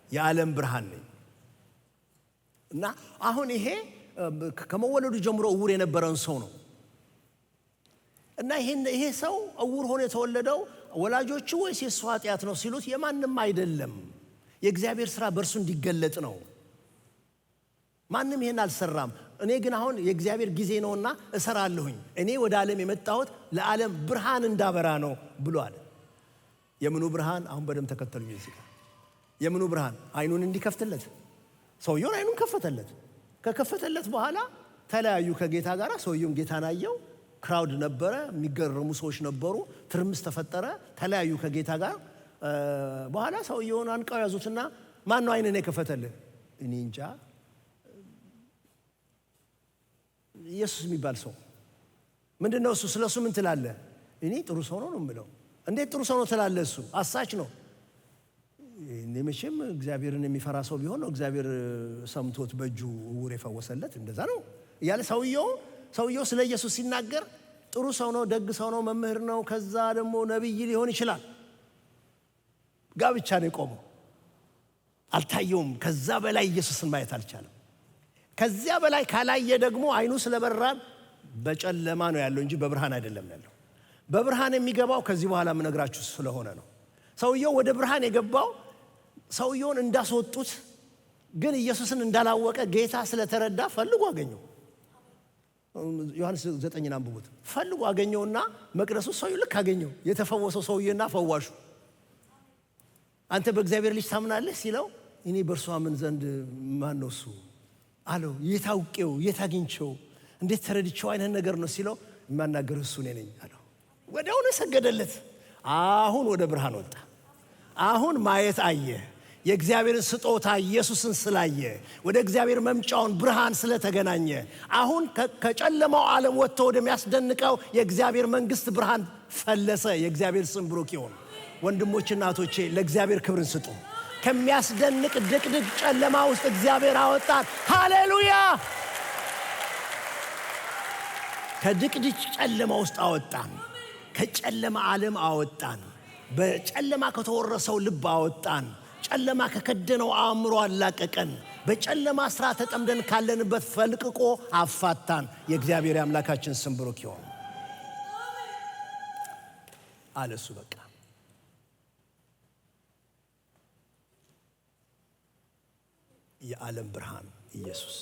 Speaker 1: የዓለም ብርሃን ነኝ። እና አሁን ይሄ ከመወለዱ ጀምሮ እውር የነበረን ሰው ነው። እና ይሄ ሰው እውር ሆኖ የተወለደው ወላጆቹ ወይስ የእሱ ኃጢአት ነው ሲሉት የማንም አይደለም፣ የእግዚአብሔር ሥራ በእርሱ እንዲገለጥ ነው። ማንም ይሄን አልሰራም። እኔ ግን አሁን የእግዚአብሔር ጊዜ ነውና እሰራለሁኝ። እኔ ወደ ዓለም የመጣሁት ለዓለም ብርሃን እንዳበራ ነው ብሏል። የምኑ ብርሃን? አሁን በደም ተከተሉኝ። እዚህ ጋር የምኑ ብርሃን? አይኑን እንዲከፍትለት። ሰውየውን አይኑን ከፈተለት። ከከፈተለት በኋላ ተለያዩ ከጌታ ጋር። ሰውየውም ጌታን አየው። ክራውድ ነበረ፣ የሚገረሙ ሰዎች ነበሩ። ትርምስ ተፈጠረ። ተለያዩ ከጌታ ጋር። በኋላ ሰውየውን አንቀው ያዙትና ማን ነው አይንን የከፈተልህ? እኔ እንጃ። ኢየሱስ የሚባል ሰው ምንድነው እሱ? ስለሱ ምን ትላለህ? እኔ ጥሩ ሰው ነው የምለው። እንዴት ጥሩ ሰው ነው ትላለህ? እሱ አሳች ነው። እኔ መቼም እግዚአብሔርን የሚፈራ ሰው ቢሆን ነው እግዚአብሔር ሰምቶት በእጁ እውር የፈወሰለት። እንደዛ ነው እያለ ሰውየው ስለ ኢየሱስ ሲናገር ጥሩ ሰው ነው፣ ደግ ሰው ነው፣ መምህር ነው፣ ከዛ ደግሞ ነቢይ ሊሆን ይችላል። ጋብቻ ነው የቆመው። አልታየውም። ከዛ በላይ ኢየሱስን ማየት አልቻለም። ከዚያ በላይ ካላየ ደግሞ አይኑ ስለበራ በጨለማ ነው ያለው እንጂ በብርሃን አይደለም ያለው። በብርሃን የሚገባው ከዚህ በኋላ የምነግራችሁ ስለሆነ ነው። ሰውየው ወደ ብርሃን የገባው ሰውየውን እንዳስወጡት ግን ኢየሱስን እንዳላወቀ ጌታ ስለተረዳ ፈልጎ አገኘው። ዮሐንስ 9 አንብቡት። ፈልጎ አገኘውና መቅደሱ ሰውዬው ልክ አገኘው። የተፈወሰው ሰውዬና ፈዋሹ አንተ በእግዚአብሔር ልጅ ታምናለህ ሲለው እኔ በእርሱ አምን ዘንድ ማን ነው እሱ አለው። የታውቄው የታግኝቸው እንዴት ተረድቼው አይነት ነገር ነው ሲለው የማናገር እሱ ነኝ አለው። ወዲያውኑ ሰገደለት። አሁን ወደ ብርሃን ወጣ። አሁን ማየት አየ። የእግዚአብሔርን ስጦታ ኢየሱስን ስላየ ወደ እግዚአብሔር መምጫውን ብርሃን ስለተገናኘ አሁን ከጨለማው ዓለም ወጥቶ ወደሚያስደንቀው የእግዚአብሔር መንግሥት ብርሃን ፈለሰ። የእግዚአብሔር ስም ብሩክ ይሁን። ወንድሞችና እህቶቼ ለእግዚአብሔር ክብርን ስጡ። ከሚያስደንቅ ድቅድቅ ጨለማ ውስጥ እግዚአብሔር አወጣን። ሃሌሉያ! ከድቅድቅ ጨለማ ውስጥ አወጣን። ከጨለማ ዓለም አወጣን። በጨለማ ከተወረሰው ልብ አወጣን። ጨለማ ከከደነው አእምሮ አላቀቀን። በጨለማ ስራ ተጠምደን ካለንበት ፈልቅቆ አፋታን። የእግዚአብሔር አምላካችን ስም ብሩክ ይሁን አለ። እሱ በቃ የዓለም ብርሃን ኢየሱስ።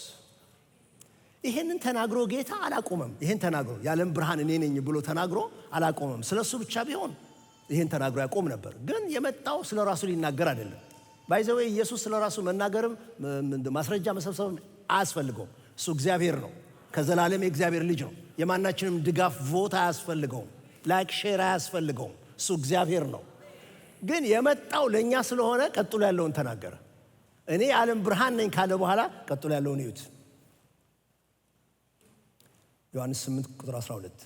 Speaker 1: ይሄንን ተናግሮ ጌታ አላቆመም። ይሄን ተናግሮ የዓለም ብርሃን እኔ ነኝ ብሎ ተናግሮ አላቆመም። ስለሱ ብቻ ቢሆን ይሄን ተናግሮ ያቆም ነበር። ግን የመጣው ስለ ራሱ ሊናገር አይደለም። ባይዘው ኢየሱስ ስለ ራሱ መናገርም ማስረጃ መሰብሰብም አያስፈልገውም። እሱ እግዚአብሔር ነው። ከዘላለም የእግዚአብሔር ልጅ ነው። የማናችንም ድጋፍ ቮት አያስፈልገውም። ላይክ ሼር አያስፈልገውም። እሱ እግዚአብሔር ነው። ግን የመጣው ለእኛ ስለሆነ ቀጥሎ ያለውን ተናገረ። እኔ የዓለም ብርሃን ነኝ ካለ በኋላ ቀጥሎ ያለውን እዩት። ዮሐንስ 8 ቁጥር 12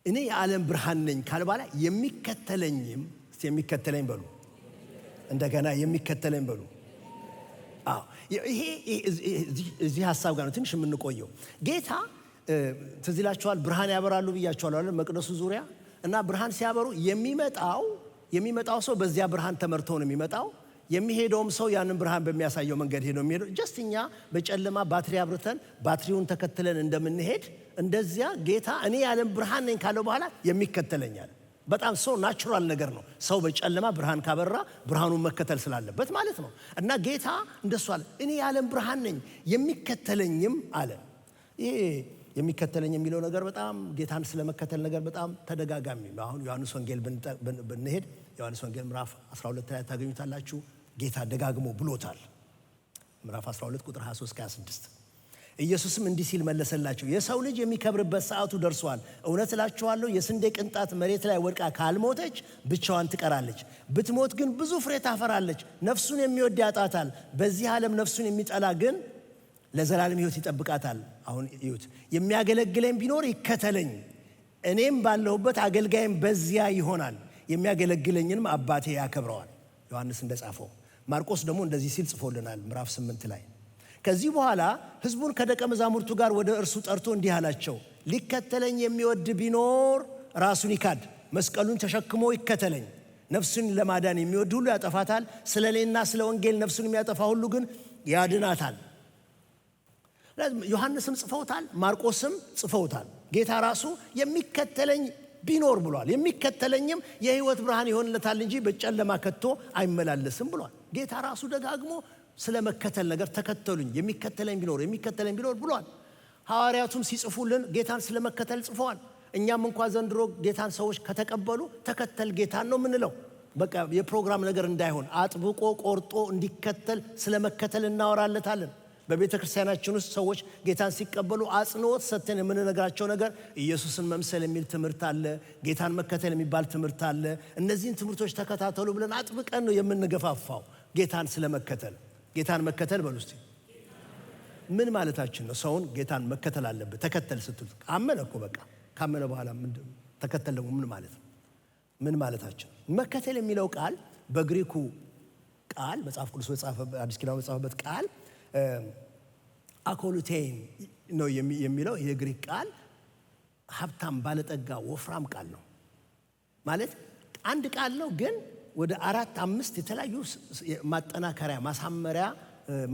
Speaker 1: እኔ የዓለም ብርሃን ነኝ ካለ በኋላ የሚከተለኝም የሚከተለኝ በሉ እንደገና የሚከተለኝ በሉ። ይሄ እዚህ ሐሳብ ጋር ነው ትንሽ የምንቆየው። ጌታ ትዝ ይላችኋል፣ ብርሃን ያበራሉ ብያችኋለሁ አይደል? መቅደሱ ዙሪያ እና ብርሃን ሲያበሩ የሚመጣው ሰው በዚያ ብርሃን ተመርቶ ነው የሚመጣው። የሚሄደውም ሰው ያንን ብርሃን በሚያሳየው መንገድ ሄዶ የሚሄደው ጀስት እኛ በጨለማ ባትሪ አብርተን ባትሪውን ተከትለን እንደምንሄድ እንደዚያ ጌታ እኔ የዓለም ብርሃን ነኝ ካለው በኋላ የሚከተለኛል። በጣም ሰው ናቹራል ነገር ነው። ሰው በጨለማ ብርሃን ካበራ ብርሃኑን መከተል ስላለበት ማለት ነው። እና ጌታ እንደሱ አለ፣ እኔ የዓለም ብርሃን ነኝ የሚከተለኝም አለ። ይሄ የሚከተለኝ የሚለው ነገር በጣም ጌታን ስለመከተል ነገር በጣም ተደጋጋሚ ነው። አሁን ዮሐንስ ወንጌል ብንሄድ ዮሐንስ ወንጌል ምዕራፍ 12 ላይ ታገኙታላችሁ። ጌታ ደጋግሞ ብሎታል። ምዕራፍ 12 ቁጥር 23-26 ኢየሱስም እንዲህ ሲል መለሰላቸው፣ የሰው ልጅ የሚከብርበት ሰዓቱ ደርሷል። እውነት እላችኋለሁ የስንዴ ቅንጣት መሬት ላይ ወድቃ ካልሞተች ብቻዋን ትቀራለች። ብትሞት ግን ብዙ ፍሬ ታፈራለች። ነፍሱን የሚወድ ያጣታል፣ በዚህ ዓለም ነፍሱን የሚጠላ ግን ለዘላለም ሕይወት ይጠብቃታል። አሁን ይሁት የሚያገለግለኝ ቢኖር ይከተለኝ፣ እኔም ባለሁበት አገልጋይም በዚያ ይሆናል፣ የሚያገለግለኝንም አባቴ ያከብረዋል። ዮሐንስ እንደጻፈው። ማርቆስ ደግሞ እንደዚህ ሲል ጽፎልናል ምዕራፍ 8 ላይ። ከዚህ በኋላ ሕዝቡን ከደቀ መዛሙርቱ ጋር ወደ እርሱ ጠርቶ እንዲህ አላቸው፣ ሊከተለኝ የሚወድ ቢኖር ራሱን ይካድ፣ መስቀሉን ተሸክሞ ይከተለኝ። ነፍሱን ለማዳን የሚወድ ሁሉ ያጠፋታል፣ ስለ እኔና ስለ ወንጌል ነፍሱን የሚያጠፋ ሁሉ ግን ያድናታል። ዮሐንስም ጽፈውታል፣ ማርቆስም ጽፈውታል። ጌታ ራሱ የሚከተለኝ ቢኖር ብሏል። የሚከተለኝም የሕይወት ብርሃን ይሆንለታል እንጂ በጨለማ ከቶ አይመላለስም ብሏል። ጌታ ራሱ ደጋግሞ ስለ መከተል ነገር ተከተሉኝ፣ የሚከተለኝ ቢኖር ብሏል። ሐዋርያቱም ሲጽፉልን ጌታን ስለ መከተል ጽፈዋል። እኛም እንኳ ዘንድሮ ጌታን ሰዎች ከተቀበሉ ተከተል ጌታን ነው የምንለው። በቃ የፕሮግራም ነገር እንዳይሆን አጥብቆ ቆርጦ እንዲከተል ስለ መከተል እናወራለታለን። በቤተ ክርስቲያናችን ውስጥ ሰዎች ጌታን ሲቀበሉ አጽንኦት ሰጥተን የምንነግራቸው ነገር ኢየሱስን መምሰል የሚል ትምህርት አለ፣ ጌታን መከተል የሚባል ትምህርት አለ። እነዚህን ትምህርቶች ተከታተሉ ብለን አጥብቀን ነው የምንገፋፋው ጌታን ስለመከተል። ጌታን መከተል በሉ እስቲ ምን ማለታችን ነው? ሰውን ጌታን መከተል አለበት ተከተል ስትሉት አመነ እኮ በቃ ካመነ በኋላ ተከተል ደግሞ ምን ማለት ነው? ምን ማለታችን? መከተል የሚለው ቃል በግሪኩ ቃል መጽሐፍ ቅዱስ አዲስ ኪዳን በተጻፈበት ቃል አኮሉቴን ነው የሚለው። የግሪክ ቃል ሀብታም፣ ባለጠጋ፣ ወፍራም ቃል ነው ማለት አንድ ቃል ነው፣ ግን ወደ 4-5 የተለያዩ ማጠናከሪያ፣ ማሳመሪያ፣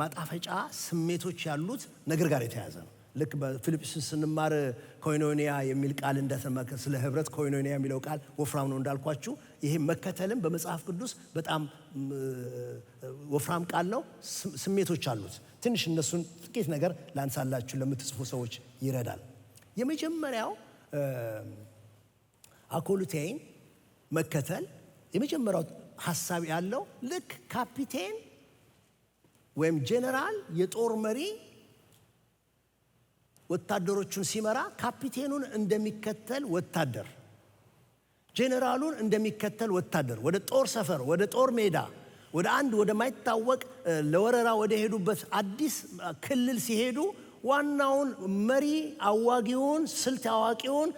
Speaker 1: ማጣፈጫ ስሜቶች ያሉት ነገር ጋር የተያዘ ነው። ልክ በፊልጵስዩስ ስንማር ኮይኖኒያ የሚል ቃል እንደተመከ ስለ ህብረት ኮይኖኒያ የሚለው ቃል ወፍራም ነው እንዳልኳችሁ። ይሄ መከተልም በመጽሐፍ ቅዱስ በጣም ወፍራም ቃል ነው። ስሜቶች አሉት። ትንሽ እነሱን ጥቂት ነገር ላንሳላችሁ ለምትጽፉ ሰዎች ይረዳል። የመጀመሪያው አኮሉቴን መከተል የመጀመሪያው ሐሳብ ያለው ልክ ካፒቴን ወይም ጄኔራል የጦር መሪ ወታደሮቹን ሲመራ ካፒቴኑን እንደሚከተል ወታደር፣ ጄኔራሉን እንደሚከተል ወታደር ወደ ጦር ሰፈር፣ ወደ ጦር ሜዳ፣ ወደ አንድ ወደማይታወቅ ለወረራ ወደ ሄዱበት አዲስ ክልል ሲሄዱ ዋናውን መሪ አዋጊውን፣ ስልት አዋቂውን፣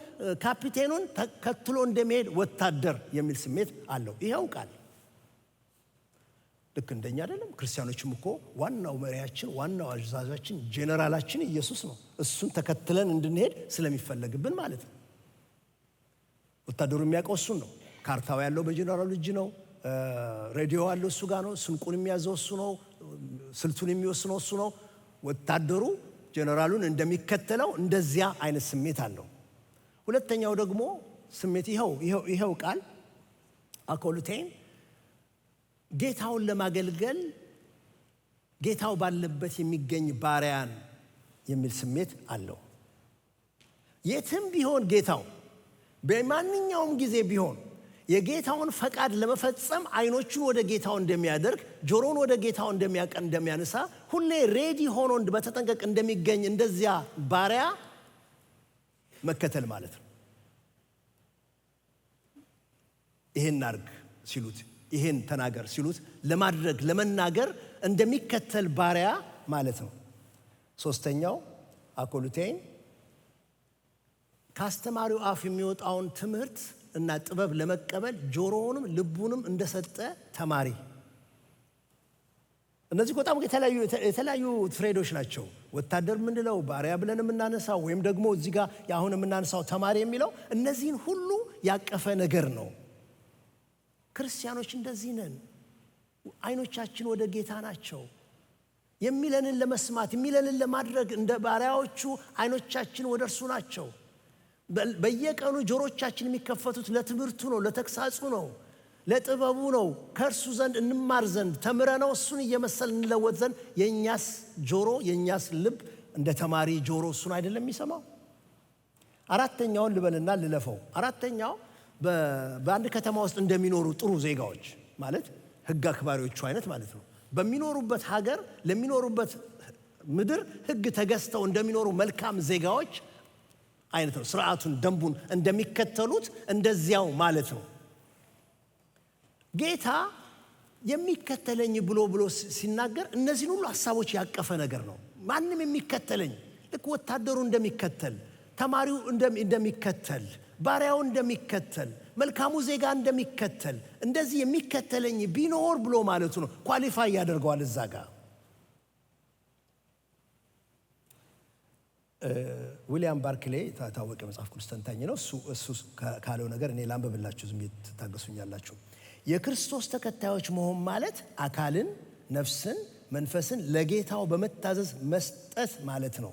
Speaker 1: ካፒቴኑን ተከትሎ እንደሚሄድ ወታደር የሚል ስሜት አለው። ይሄው ቃል ልክ እንደኛ አይደለም። ክርስቲያኖችም እኮ ዋናው መሪያችን፣ ዋናው አዛዣችን፣ ጄኔራላችን ኢየሱስ ነው። እሱን ተከትለን እንድንሄድ ስለሚፈለግብን ማለት ነው። ወታደሩ የሚያውቀው እሱን ነው። ካርታው ያለው በጄኔራሉ እጅ ነው። ሬዲዮ ያለው እሱ ጋር ነው። ስንቁን የሚያዘው እሱ ነው። ስልቱን የሚወስነው እሱ ነው። ወታደሩ ጄኔራሉን እንደሚከተለው እንደዚያ አይነት ስሜት አለው። ሁለተኛው ደግሞ ስሜት ይኸው ቃል አኮሉቴን ጌታውን ለማገልገል ጌታው ባለበት የሚገኝ ባሪያን የሚል ስሜት አለው። የትም ቢሆን ጌታው በማንኛውም ጊዜ ቢሆን የጌታውን ፈቃድ ለመፈጸም አይኖቹን ወደ ጌታው እንደሚያደርግ፣ ጆሮውን ወደ ጌታው እንደሚያቀን፣ እንደሚያነሳ ሁሌ ሬዲ ሆኖ በተጠንቀቅ እንደሚገኝ እንደዚያ ባሪያ መከተል ማለት ነው። ይሄን አድርግ ሲሉት፣ ይሄን ተናገር ሲሉት ለማድረግ ለመናገር እንደሚከተል ባሪያ ማለት ነው። ሶስተኛው አኮሉቴን ከአስተማሪው አፍ የሚወጣውን ትምህርት እና ጥበብ ለመቀበል ጆሮውንም ልቡንም እንደሰጠ ተማሪ። እነዚህ በጣም የተለያዩ ትሬዶች ናቸው። ወታደር ምንለው ባሪያ ብለን የምናነሳው ወይም ደግሞ እዚህ ጋር አሁን የምናነሳው ተማሪ የሚለው እነዚህን ሁሉ ያቀፈ ነገር ነው። ክርስቲያኖች እንደዚህ ነን። አይኖቻችን ወደ ጌታ ናቸው። የሚለንን ለመስማት የሚለንን ለማድረግ እንደ ባሪያዎቹ አይኖቻችን ወደ እርሱ ናቸው። በየቀኑ ጆሮቻችን የሚከፈቱት ለትምህርቱ ነው፣ ለተግሳጹ ነው፣ ለጥበቡ ነው። ከእርሱ ዘንድ እንማር ዘንድ ተምረነው እሱን እየመሰል እንለወጥ ዘንድ የእኛስ ጆሮ የእኛስ ልብ እንደ ተማሪ ጆሮ እሱን አይደለም የሚሰማው። አራተኛውን ልበልና ልለፈው። አራተኛው በአንድ ከተማ ውስጥ እንደሚኖሩ ጥሩ ዜጋዎች ማለት ሕግ አክባሪዎቹ አይነት ማለት ነው። በሚኖሩበት ሀገር ለሚኖሩበት ምድር ሕግ ተገዝተው እንደሚኖሩ መልካም ዜጋዎች አይነት ነው። ስርዓቱን ደንቡን እንደሚከተሉት እንደዚያው ማለት ነው። ጌታ የሚከተለኝ ብሎ ሲናገር እነዚህን ሁሉ ሐሳቦች ያቀፈ ነገር ነው። ማንም የሚከተለኝ ልክ ወታደሩ እንደሚከተል፣ ተማሪው እንደሚከተል፣ ባሪያው እንደሚከተል፣ መልካሙ ዜጋ እንደሚከተል እንደዚህ የሚከተለኝ ቢኖር ብሎ ማለቱ ነው። ኳሊፋይ ያደርገዋል እዛ ጋር። ዊሊያም ባርክሌ ታወቀ መጽሐፍ ቅዱስ ተንታኝ ነው። እሱ ካለው ነገር እኔ ላንብብላችሁ፣ ዝም ታገሱኛላችሁ። የክርስቶስ ተከታዮች መሆን ማለት አካልን፣ ነፍስን፣ መንፈስን ለጌታው በመታዘዝ መስጠት ማለት ነው።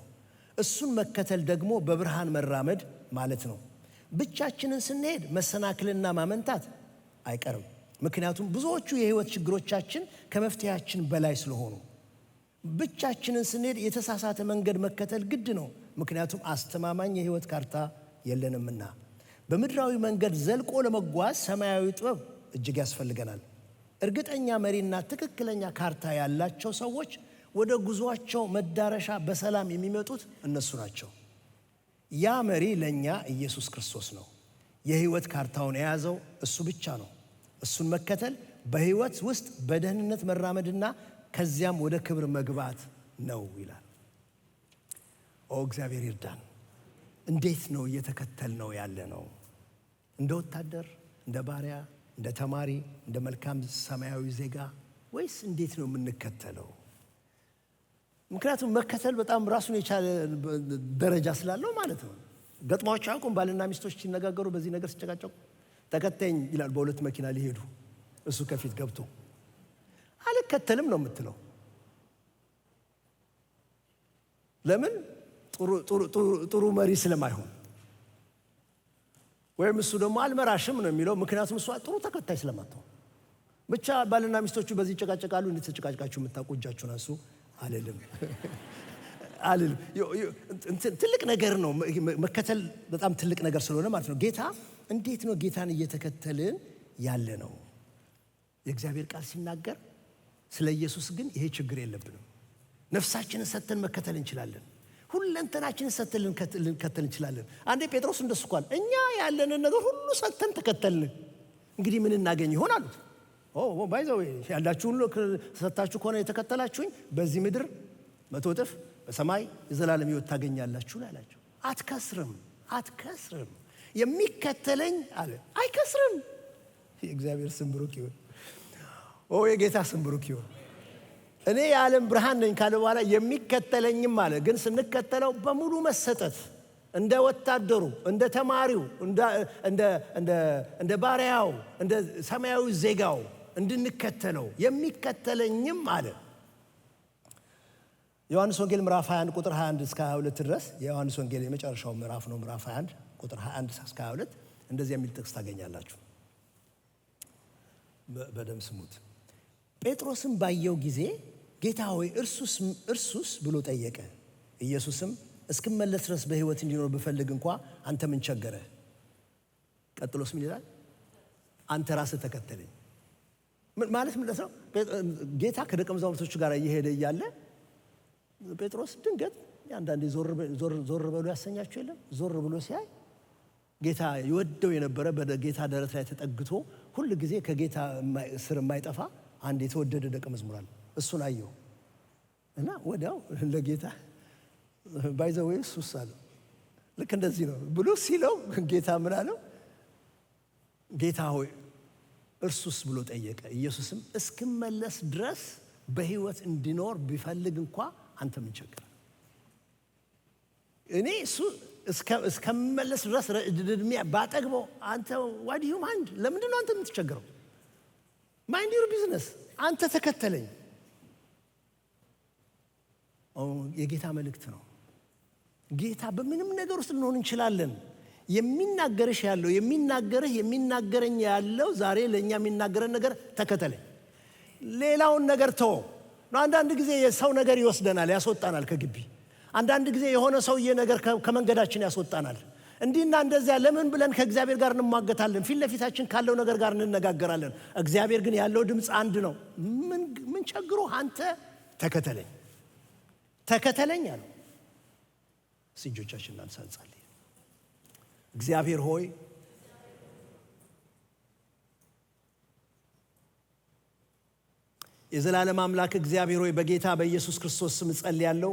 Speaker 1: እሱን መከተል ደግሞ በብርሃን መራመድ ማለት ነው። ብቻችንን ስንሄድ መሰናክልና ማመንታት አይቀርም። ምክንያቱም ብዙዎቹ የህይወት ችግሮቻችን ከመፍትሄያችን በላይ ስለሆኑ ብቻችንን ስንሄድ የተሳሳተ መንገድ መከተል ግድ ነው። ምክንያቱም አስተማማኝ የህይወት ካርታ የለንምና። በምድራዊ መንገድ ዘልቆ ለመጓዝ ሰማያዊ ጥበብ እጅግ ያስፈልገናል። እርግጠኛ መሪና ትክክለኛ ካርታ ያላቸው ሰዎች ወደ ጉዟቸው መዳረሻ በሰላም የሚመጡት እነሱ ናቸው። ያ መሪ ለኛ ኢየሱስ ክርስቶስ ነው። የህይወት ካርታውን የያዘው እሱ ብቻ ነው። እሱን መከተል በህይወት ውስጥ በደህንነት መራመድና ከዚያም ወደ ክብር መግባት ነው ይላል። እግዚአብሔር ይርዳን። እንዴት ነው እየተከተል ነው ያለ ነው? እንደ ወታደር፣ እንደ ባሪያ፣ እንደ ተማሪ፣ እንደ መልካም ሰማያዊ ዜጋ ወይስ እንዴት ነው የምንከተለው? ምክንያቱም መከተል በጣም ራሱን የቻለ ደረጃ ስላለው ማለት ነው። ገጥሟቸው አያውቁም? ባልና ሚስቶች ሲነጋገሩ በዚህ ነገር ሲጨቃጨቁ ተከተኝ ይላል። በሁለት መኪና ሊሄዱ እሱ ከፊት ገብቶ አልከተልም ነው የምትለው። ለምን? ጥሩ መሪ ስለማይሆን ወይም እሱ ደግሞ አልመራሽም ነው የሚለው፣ ምክንያቱም እሷ ጥሩ ተከታይ ስለማትሆን ብቻ ባልና ሚስቶቹ በዚህ ይጨቃጨቃሉ። እንዴት ተጨቃጭቃችሁ የምታውቁ እጃችሁን አንሱ አልልም። ትልቅ ነገር ነው መከተል፣ በጣም ትልቅ ነገር ስለሆነ ማለት ነው። ጌታ እንዴት ነው ጌታን እየተከተልን ያለ ነው? የእግዚአብሔር ቃል ሲናገር ስለ ኢየሱስ ግን ይሄ ችግር የለብንም። ነፍሳችንን ሰጥተን መከተል እንችላለን። ሁለንተናችንን ሰጥተን ልንከተል እንችላለን። አንዴ ጴጥሮስ እንደሱ ቃል እኛ ያለንን ነገር ሁሉ ሰጥተን ተከተልን፣ እንግዲህ ምን እናገኝ ይሆን አሉት። ባይዘው ያላችሁን ሰጥታችሁ ከሆነ የተከተላችሁኝ በዚህ ምድር 100 እጥፍ በሰማይ የዘላለም ሕይወት ታገኛላችሁ አላቸው። አትከስርም። የሚከተለኝ አለ አይከስርም። የእግዚአብሔር ስም ብሩክ ይሁን። የጌታ ስም ብሩክ ይሁን። እኔ የዓለም ብርሃን ነኝ ካለ በኋላ የሚከተለኝም አለ። ግን ስንከተለው በሙሉ መሰጠት፣ እንደ ወታደሩ፣ እንደ ተማሪው፣ እንደ ባሪያው፣ እንደ ሰማያዊ ዜጋው እንድንከተለው የሚከተለኝም አለ። ዮሐንስ ወንጌል ምዕራፍ 21 ቁጥር 21 እስከ 22 ድረስ የዮሐንስ ወንጌል የመጨረሻው ምዕራፍ ነው። ምዕራፍ 21 ቁጥር 21 እስከ 22 እንደዚህ የሚል ጥቅስ ታገኛላችሁ። በደም ስሙት። ጴጥሮስም ባየው ጊዜ ጌታ ሆይ እርሱስ ብሎ ጠየቀ። ኢየሱስም እስክመለስ ድረስ በሕይወት እንዲኖር ብፈልግ እንኳ አንተ ምን ቸገረህ? ቀጥሎስ ምን ይላል? አንተ ራስህ ተከተለኝ ማለት ምን ነው? ጌታ ከደቀ መዛሙርቶቹ ጋር እየሄደ እያለ ጴጥሮስ ድንገት አንዳንዴ ዞር በሉ ያሰኛችሁ የለም። ዞር ብሎ ሲያይ ጌታ ይወደው የነበረ በጌታ ደረት ላይ ተጠግቶ ሁል ጊዜ ከጌታ ስር የማይጠፋ አንድ የተወደደ ደቀ መዝሙር አለ። እሱን አየው እና ወዲያው ለጌታ ባይዘው ኢየሱስ አለው። ልክ እንደዚህ ነው ብሎ ሲለው ጌታ ምን አለው? ጌታ ሆይ እርሱስ ብሎ ጠየቀ። ኢየሱስም እስክመለስ ድረስ በሕይወት እንዲኖር ቢፈልግ እንኳ አንተ ምን ቸገረ? እኔ እሱ እስከመለስ ድረስ እድሜ ባጠግበው አንተ ዋት ዱ ዩ ማይንድ? ለምንድን ነው አንተ የምትቸገረው? ማይንድ ዩር ቢዝነስ፣ አንተ ተከተለኝ። የጌታ መልእክት ነው። ጌታ በምንም ነገር ውስጥ ልንሆን እንችላለን። የሚናገርሽ ያለው የሚናገረኝ ያለው ዛሬ ለእኛ የሚናገረን ነገር ተከተለኝ፣ ሌላውን ነገር ተወው። አንዳንድ ጊዜ የሰው ነገር ይወስደናል፣ ያስወጣናል ከግቢ። አንዳንድ ጊዜ የሆነ ሰውዬ ነገር ከመንገዳችን ያስወጣናል። እንዲህና እንደዚያ ለምን ብለን ከእግዚአብሔር ጋር እንሟገታለን። ፊት ለፊታችን ካለው ነገር ጋር እንነጋገራለን። እግዚአብሔር ግን ያለው ድምፅ አንድ ነው። ምን ቸግሮ? አንተ ተከተለኝ አለው። እጆቻችንን እናንሳ እንጸልይ። እግዚአብሔር ሆይ የዘላለም አምላክ እግዚአብሔር ሆይ በጌታ በኢየሱስ ክርስቶስ ስም ጸልያለሁ።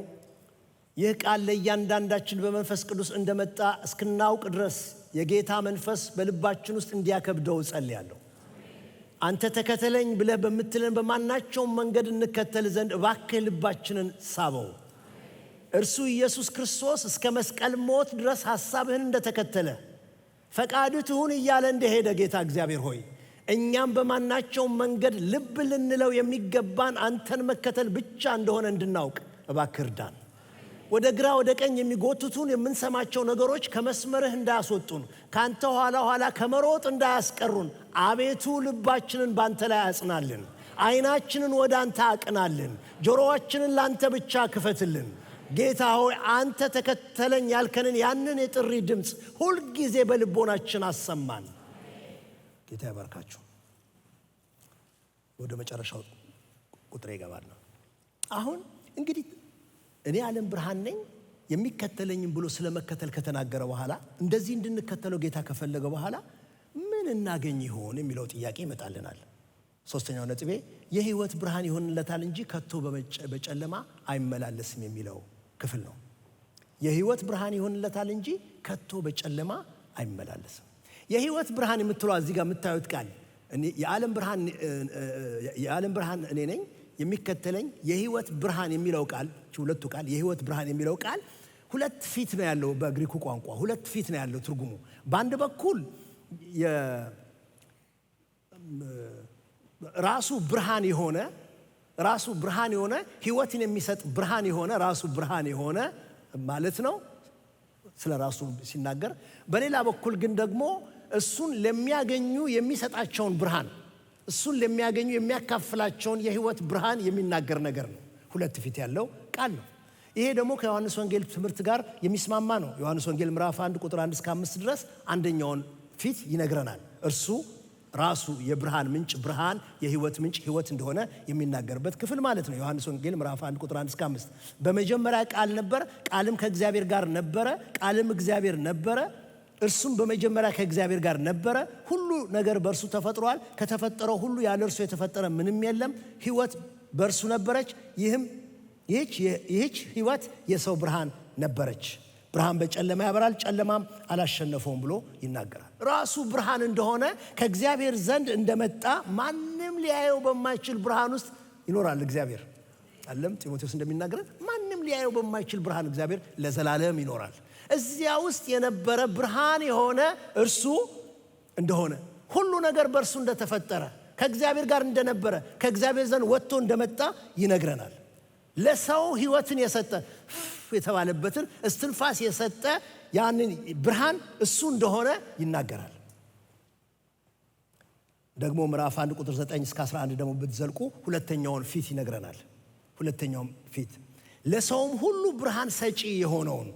Speaker 1: ይህ ቃል ለእያንዳንዳችን በመንፈስ ቅዱስ እንደመጣ እስክናውቅ ድረስ የጌታ መንፈስ በልባችን ውስጥ እንዲያከብደው ጸልያለሁ። አንተ ተከተለኝ ብለህ በምትለን በማናቸውም መንገድ እንከተል ዘንድ እባክህ ልባችንን ሳበው። እርሱ ኢየሱስ ክርስቶስ እስከ መስቀል ሞት ድረስ ሐሳብህን እንደተከተለ ፈቃድህ ትሁን እያለ እንደሄደ ጌታ እግዚአብሔር ሆይ እኛም በማናቸውም መንገድ ልብ ልንለው የሚገባን አንተን መከተል ብቻ እንደሆነ እንድናውቅ እባክህ እርዳን። ወደ ግራ ወደ ቀኝ የሚጎትቱን የምንሰማቸው ነገሮች ከመስመርህ እንዳያስወጡን፣ ካንተ ኋላ ከመሮጥ እንዳያስቀሩን አቤቱ ልባችንን ባንተ ላይ አጽናልን። ዓይናችንን ወደ አንተ አቅናልን። ጆሮአችንን ላንተ ብቻ ክፈትልን። ጌታ ሆይ አንተ ተከተለኝ ያልከንን ያንን የጥሪ ድምፅ ሁልጊዜ በልቦናችን አሰማን። ጌታ ያባርካችሁ። ወደ መጨረሻው ቁጥር ይገባል ነው። አሁን እንግዲህ እኔ ዓለም ብርሃን ነኝ የሚከተለኝም ብሎ ስለመከተል ከተናገረ በኋላ እንደዚህ እንድንከተለው ጌታ ከፈለገ በኋላ ምን እናገኝ ይሆን የሚለው ጥያቄ ይመጣልናል። ሶስተኛው ነጥቤ የሕይወት ብርሃን ይሆንለታል እንጂ ከቶ በጨለማ አይመላለስም የሚለው ክፍል ነው። የሕይወት ብርሃን ይሆንለታል እንጂ ከቶ በጨለማ አይመላለስም። የሕይወት ብርሃን የምትለው እዚህ ጋር የምታዩት ቃል የዓለም ብርሃን እኔ ነኝ የሚከተለኝ የሕይወት ብርሃን የሚለው ቃል፣ ሁለቱ ቃል የሕይወት ብርሃን የሚለው ቃል ሁለት ፊት ነው ያለው። በግሪኩ ቋንቋ ሁለት ፊት ነው ያለው ትርጉሙ። በአንድ በኩል ራሱ ብርሃን የሆነ ሕይወትን የሚሰጥ ብርሃን የሆነ ራሱ ብርሃን የሆነ ማለት ነው ስለ ራሱ ሲናገር፣ በሌላ በኩል ግን ደግሞ እሱን ለሚያገኙ የሚሰጣቸውን ብርሃን፣ እሱን ለሚያገኙ የሚያካፍላቸውን የህይወት ብርሃን የሚናገር ነገር ነው። ሁለት ፊት ያለው ቃል ነው። ይሄ ደግሞ ከዮሐንስ ወንጌል ትምህርት ጋር የሚስማማ ነው። ዮሐንስ ወንጌል ምዕራፍ 1 ቁጥር 1 እስከ 5 ድረስ አንደኛውን ፊት ይነግረናል። እርሱ ራሱ የብርሃን ምንጭ፣ ብርሃን የህይወት ምንጭ፣ ህይወት እንደሆነ የሚናገርበት ክፍል ማለት ነው። ዮሐንስ ወንጌል ምዕራፍ 1 ቁጥር 1 እስከ 5 በመጀመሪያ ቃል ነበር፣ ቃልም ከእግዚአብሔር ጋር ነበረ፣ ቃልም እግዚአብሔር ነበረ፣ እርሱም በመጀመሪያ ከእግዚአብሔር ጋር ነበረ። ሁሉ ነገር በእርሱ ተፈጥሯል፣ ከተፈጠረው ሁሉ ያለ እርሱ የተፈጠረ ምንም የለም። ህይወት በእርሱ ነበረች፣ ይህች ህይወት የሰው ብርሃን ነበረች። ብርሃን በጨለማ ያበራል፣ ጨለማም አላሸነፈውም ብሎ ይናገራል። ራሱ ብርሃን እንደሆነ ከእግዚአብሔር ዘንድ እንደመጣ ማንም ሊያየው በማይችል ብርሃን ውስጥ ይኖራል እግዚአብሔር። አለም ጢሞቴዎስ እንደሚናገረን ማንም ሊያየው በማይችል ብርሃን እግዚአብሔር ለዘላለም ይኖራል። እዚያ ውስጥ የነበረ ብርሃን የሆነ እርሱ እንደሆነ፣ ሁሉ ነገር በእርሱ እንደተፈጠረ፣ ከእግዚአብሔር ጋር እንደነበረ፣ ከእግዚአብሔር ዘንድ ወጥቶ እንደመጣ ይነግረናል። ለሰው ህይወትን የሰጠ የተባለበትን እስትንፋስ የሰጠ ያንን ብርሃን እሱ እንደሆነ ይናገራል። ደግሞ ምዕራፍ 1 ቁጥር 9 እስከ 11 ደግሞ ብትዘልቁ ሁለተኛውን ፊት ይነግረናል። ሁለተኛውም ፊት ለሰውም ሁሉ ብርሃን ሰጪ የሆነውን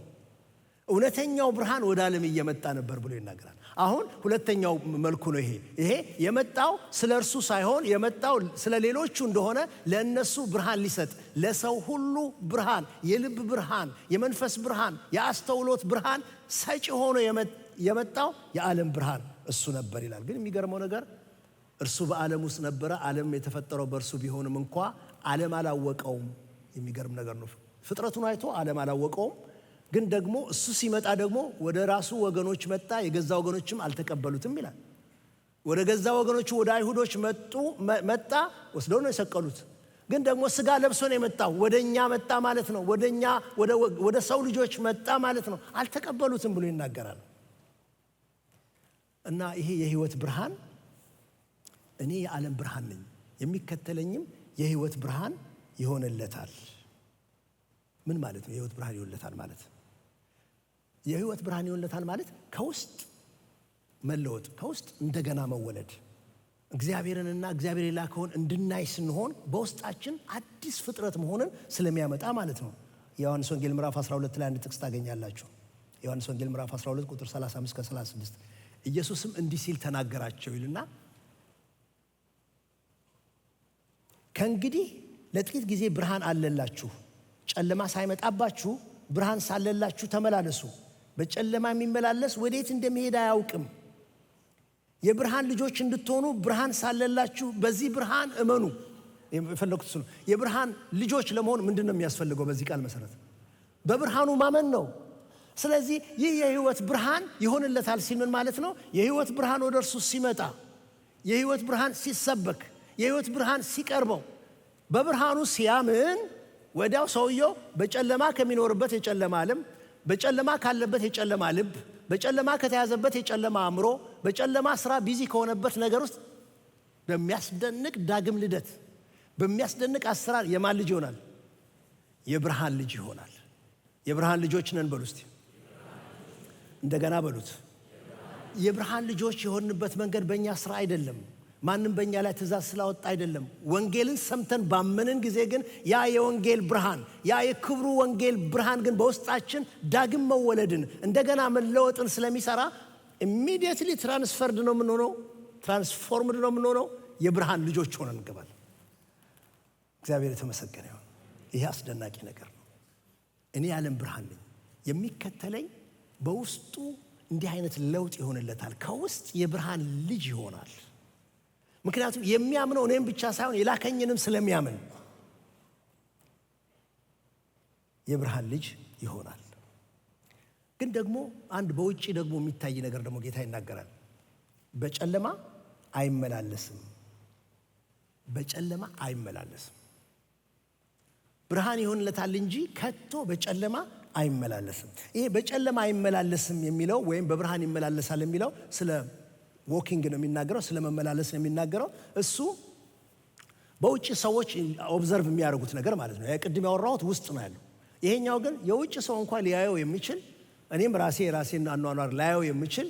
Speaker 1: እውነተኛው ብርሃን ወደ ዓለም እየመጣ ነበር ብሎ ይናገራል። አሁን ሁለተኛው መልኩ ነው። ይሄ የመጣው ስለ እርሱ ሳይሆን የመጣው ስለ ሌሎቹ እንደሆነ ለእነሱ ብርሃን ሊሰጥ፣ ለሰው ሁሉ ብርሃን፣ የልብ ብርሃን፣ የመንፈስ ብርሃን፣ የአስተውሎት ብርሃን ሰጪ ሆኖ የመጣው የዓለም ብርሃን እሱ ነበር ይላል። ግን የሚገርመው ነገር እርሱ በዓለም ውስጥ ነበረ፣ ዓለም የተፈጠረው በእርሱ ቢሆንም እንኳ ዓለም አላወቀውም። የሚገርም ነገር ነው። ፍጥረቱን አይቶ ዓለም አላወቀውም። ግን ደግሞ እሱ ሲመጣ ደግሞ ወደ ራሱ ወገኖች መጣ፣ የገዛ ወገኖችም አልተቀበሉትም ይላል። ወደ ገዛ ወገኖቹ ወደ አይሁዶች መጣ፣ ወስደው ነው የሰቀሉት። ግን ደግሞ ስጋ ለብሶ ነው የመጣው፣ ወደኛ መጣ ማለት ነው። ወደ ሰው ልጆች መጣ ማለት ነው። አልተቀበሉትም ብሎ ይናገራል። እና ይሄ የህይወት ብርሃን፣ እኔ የዓለም ብርሃን ነኝ፣ የሚከተለኝም የህይወት ብርሃን ይሆንለታል። ምን ማለት ነው? የህይወት ብርሃን ይሆንለታል ማለት የህይወት ብርሃን ይሆንለታል ማለት ከውስጥ መለወጥ፣ ከውስጥ እንደገና መወለድ፣ እግዚአብሔርንና እግዚአብሔር የላከውን እንድናይ ስንሆን በውስጣችን አዲስ ፍጥረት መሆንን ስለሚያመጣ ማለት ነው። የዮሐንስ ወንጌል ምዕራፍ 12 ላይ አንድ ጥቅስ ታገኛላችሁ። የዮሐንስ ወንጌል ምዕራፍ 12 ቁጥር 35 እስከ 36 ኢየሱስም እንዲህ ሲል ተናገራቸው ይልና ከእንግዲህ ለጥቂት ጊዜ ብርሃን አለላችሁ፣ ጨለማ ሳይመጣባችሁ ብርሃን ሳለላችሁ ተመላለሱ። በጨለማ የሚመላለስ ወዴት እንደሚሄድ አያውቅም። የብርሃን ልጆች እንድትሆኑ ብርሃን ሳለላችሁ በዚህ ብርሃን እመኑ። የፈለኩት ነው። የብርሃን ልጆች ለመሆን ምንድነው የሚያስፈልገው? በዚህ ቃል መሰረት በብርሃኑ ማመን ነው። ስለዚህ ይህ የህይወት ብርሃን ይሆንለታል ሲል ምን ማለት ነው? የህይወት ብርሃን ወደ እርሱ ሲመጣ፣ የህይወት ብርሃን ሲሰበክ፣ የህይወት ብርሃን ሲቀርበው፣ በብርሃኑ ሲያምን ወዲያው ሰውየው በጨለማ ከሚኖርበት የጨለማ ዓለም፣ በጨለማ ካለበት የጨለማ ልብ፣ በጨለማ ከተያዘበት የጨለማ አእምሮ፣ በጨለማ ስራ ቢዚ ከሆነበት ነገር ውስጥ በሚያስደንቅ ዳግም ልደት፣ በሚያስደንቅ አሰራር የማን ልጅ ይሆናል? የብርሃን ልጅ ይሆናል። የብርሃን ልጆች ነን በሉ እስቲ እንደገና በሉት። የብርሃን ልጆች የሆንበት መንገድ በእኛ ስራ አይደለም። ማንም በእኛ ላይ ትእዛዝ ስላወጣ አይደለም። ወንጌልን ሰምተን ባመንን ጊዜ ግን ያ የወንጌል ብርሃን፣ ያ የክብሩ ወንጌል ብርሃን ግን በውስጣችን ዳግም መወለድን፣ እንደገና መለወጥን ስለሚሰራ ኢሚዲየትሊ ትራንስፈርድ ነው የምንሆነው፣ ትራንስፎርምድ ነው የምንሆነው። የብርሃን ልጆች ሆነን እንገባለን። እግዚአብሔር የተመሰገነ ይሁን። ይሄ አስደናቂ ነገር ነው። እኔ የዓለም ብርሃን ነኝ፣ የሚከተለኝ በውስጡ እንዲህ አይነት ለውጥ ይሆንለታል። ከውስጥ የብርሃን ልጅ ይሆናል። ምክንያቱም የሚያምነው እኔም ብቻ ሳይሆን የላከኝንም ስለሚያምን የብርሃን ልጅ ይሆናል። ግን ደግሞ አንድ በውጪ ደግሞ የሚታይ ነገር ደግሞ ጌታ ይናገራል። በጨለማ አይመላለስም። በጨለማ አይመላለስም። ብርሃን ይሆንለታል እንጂ ከቶ በጨለማ አይመላለስም። ይሄ በጨለማ አይመላለስም የሚለው ወይም በብርሃን ይመላለሳል የሚለው ስለ ዎኪንግ ነው የሚናገረው፣ ስለ መመላለስ ነው የሚናገረው። እሱ በውጭ ሰዎች ኦብዘርቭ የሚያደርጉት ነገር ማለት ነው። ቅድም ያወራሁት ውስጥ ነው ያለው። ይሄኛው ግን የውጭ ሰው እንኳን ሊያየው የሚችል እኔም ራሴን አኗኗር ላየው የሚችል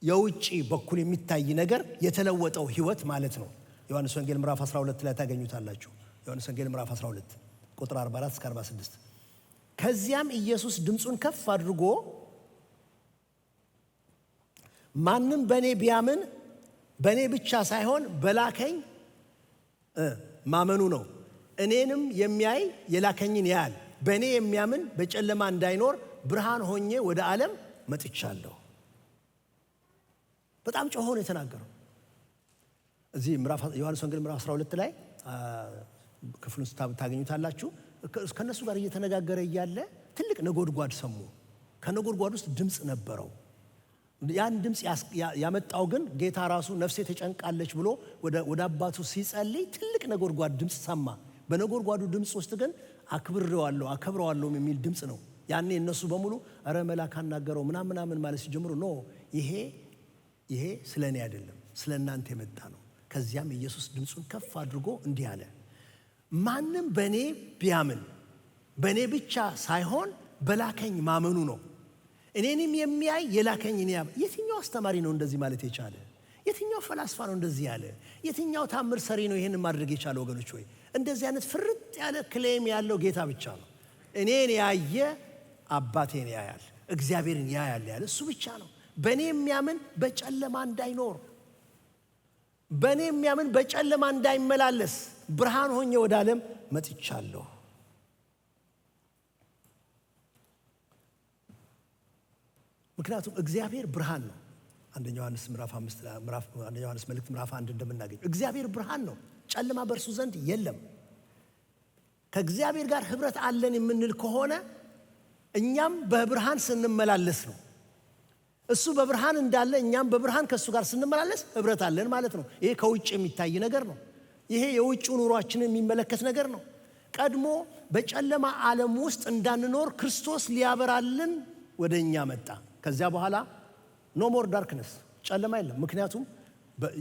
Speaker 1: የውጭ በኩል የሚታይ ነገር የተለወጠው ህይወት ማለት ነው። ዮሐንስ ወንጌል ምዕራፍ 12 ላይ ታገኙታላችሁ። ዮሐንስ ወንጌል ምዕራፍ 12 ቁጥር 44 እስከ 46 ከዚያም ኢየሱስ ድምፁን ከፍ አድርጎ ማንም በእኔ ቢያምን በእኔ ብቻ ሳይሆን በላከኝ ማመኑ ነው። እኔንም የሚያይ የላከኝን ያያል። በእኔ የሚያምን በጨለማ እንዳይኖር ብርሃን ሆኜ ወደ ዓለም መጥቻለሁ። በጣም ጮሆ ነው የተናገረው። እዚህ ዮሐንስ ወንጌል ምዕራፍ 12 ላይ ክፍሉን ታገኙታላችሁ። ከነሱ ጋር እየተነጋገረ እያለ ትልቅ ነጎድጓድ ሰሙ። ከነጎድጓድ ውስጥ ድምፅ ነበረው። ያን ድምፅ ያመጣው ግን ጌታ ራሱ ነፍሴ ተጨንቃለች ብሎ ወደ አባቱ ሲጸልይ ትልቅ ነጎድጓድ ድምፅ ሰማ። በነጎድጓዱ ድምፅ ውስጥ ግን አከብረዋለሁ የሚል ድምፅ ነው። ያኔ እነሱ በሙሉ አረ መልአክ አናገረው ምናምን ማለት ሲጀምሩ ኖ ይሄ ስለ እኔ አይደለም ስለ እናንተ የመጣ ነው። ከዚያም ኢየሱስ ድምፁን ከፍ አድርጎ እንዲህ አለ፣ ማንም በእኔ ቢያምን በእኔ ብቻ ሳይሆን በላከኝ ማመኑ ነው። እኔንም የሚያይ የላከኝን ያምን። የትኛው አስተማሪ ነው እንደዚህ ማለት የቻለ? የትኛው ፈላስፋ ነው እንደዚህ ያለ? የትኛው ታምር ሰሪ ነው ይሄን ማድረግ የቻለ? ወገኖች ሆይ እንደዚህ አይነት ፍርጥ ያለ ክሌም ያለው ጌታ ብቻ ነው። እኔን ያየ አባቴን ያያል፣ እግዚአብሔርን ያያል ያለ እሱ ብቻ ነው። በእኔ የሚያምን በጨለማ እንዳይኖር፣ በእኔ የሚያምን በጨለማ እንዳይመላለስ ብርሃን ሆኜ ወደ ዓለም መጥቻለሁ። ምክንያቱም እግዚአብሔር ብርሃን ነው። አንደኛ ዮሐንስ መልእክት ምዕራፍ 1 እንደምናገኘው እግዚአብሔር ብርሃን ነው፣ ጨለማ በእርሱ ዘንድ የለም። ከእግዚአብሔር ጋር ህብረት አለን የምንል ከሆነ እኛም በብርሃን ስንመላለስ ነው። እሱ በብርሃን እንዳለ እኛም በብርሃን ከእሱ ጋር ስንመላለስ ህብረት አለን ማለት ነው። ይሄ ከውጭ የሚታይ ነገር ነው። ይሄ የውጭው ኑሯችንን የሚመለከት ነገር ነው። ቀድሞ በጨለማ ዓለም ውስጥ እንዳንኖር ክርስቶስ ሊያበራልን ወደ እኛ መጣ። ከዚያ በኋላ ኖ ሞር ዳርክነስ፣ ጨለማ የለም። ምክንያቱም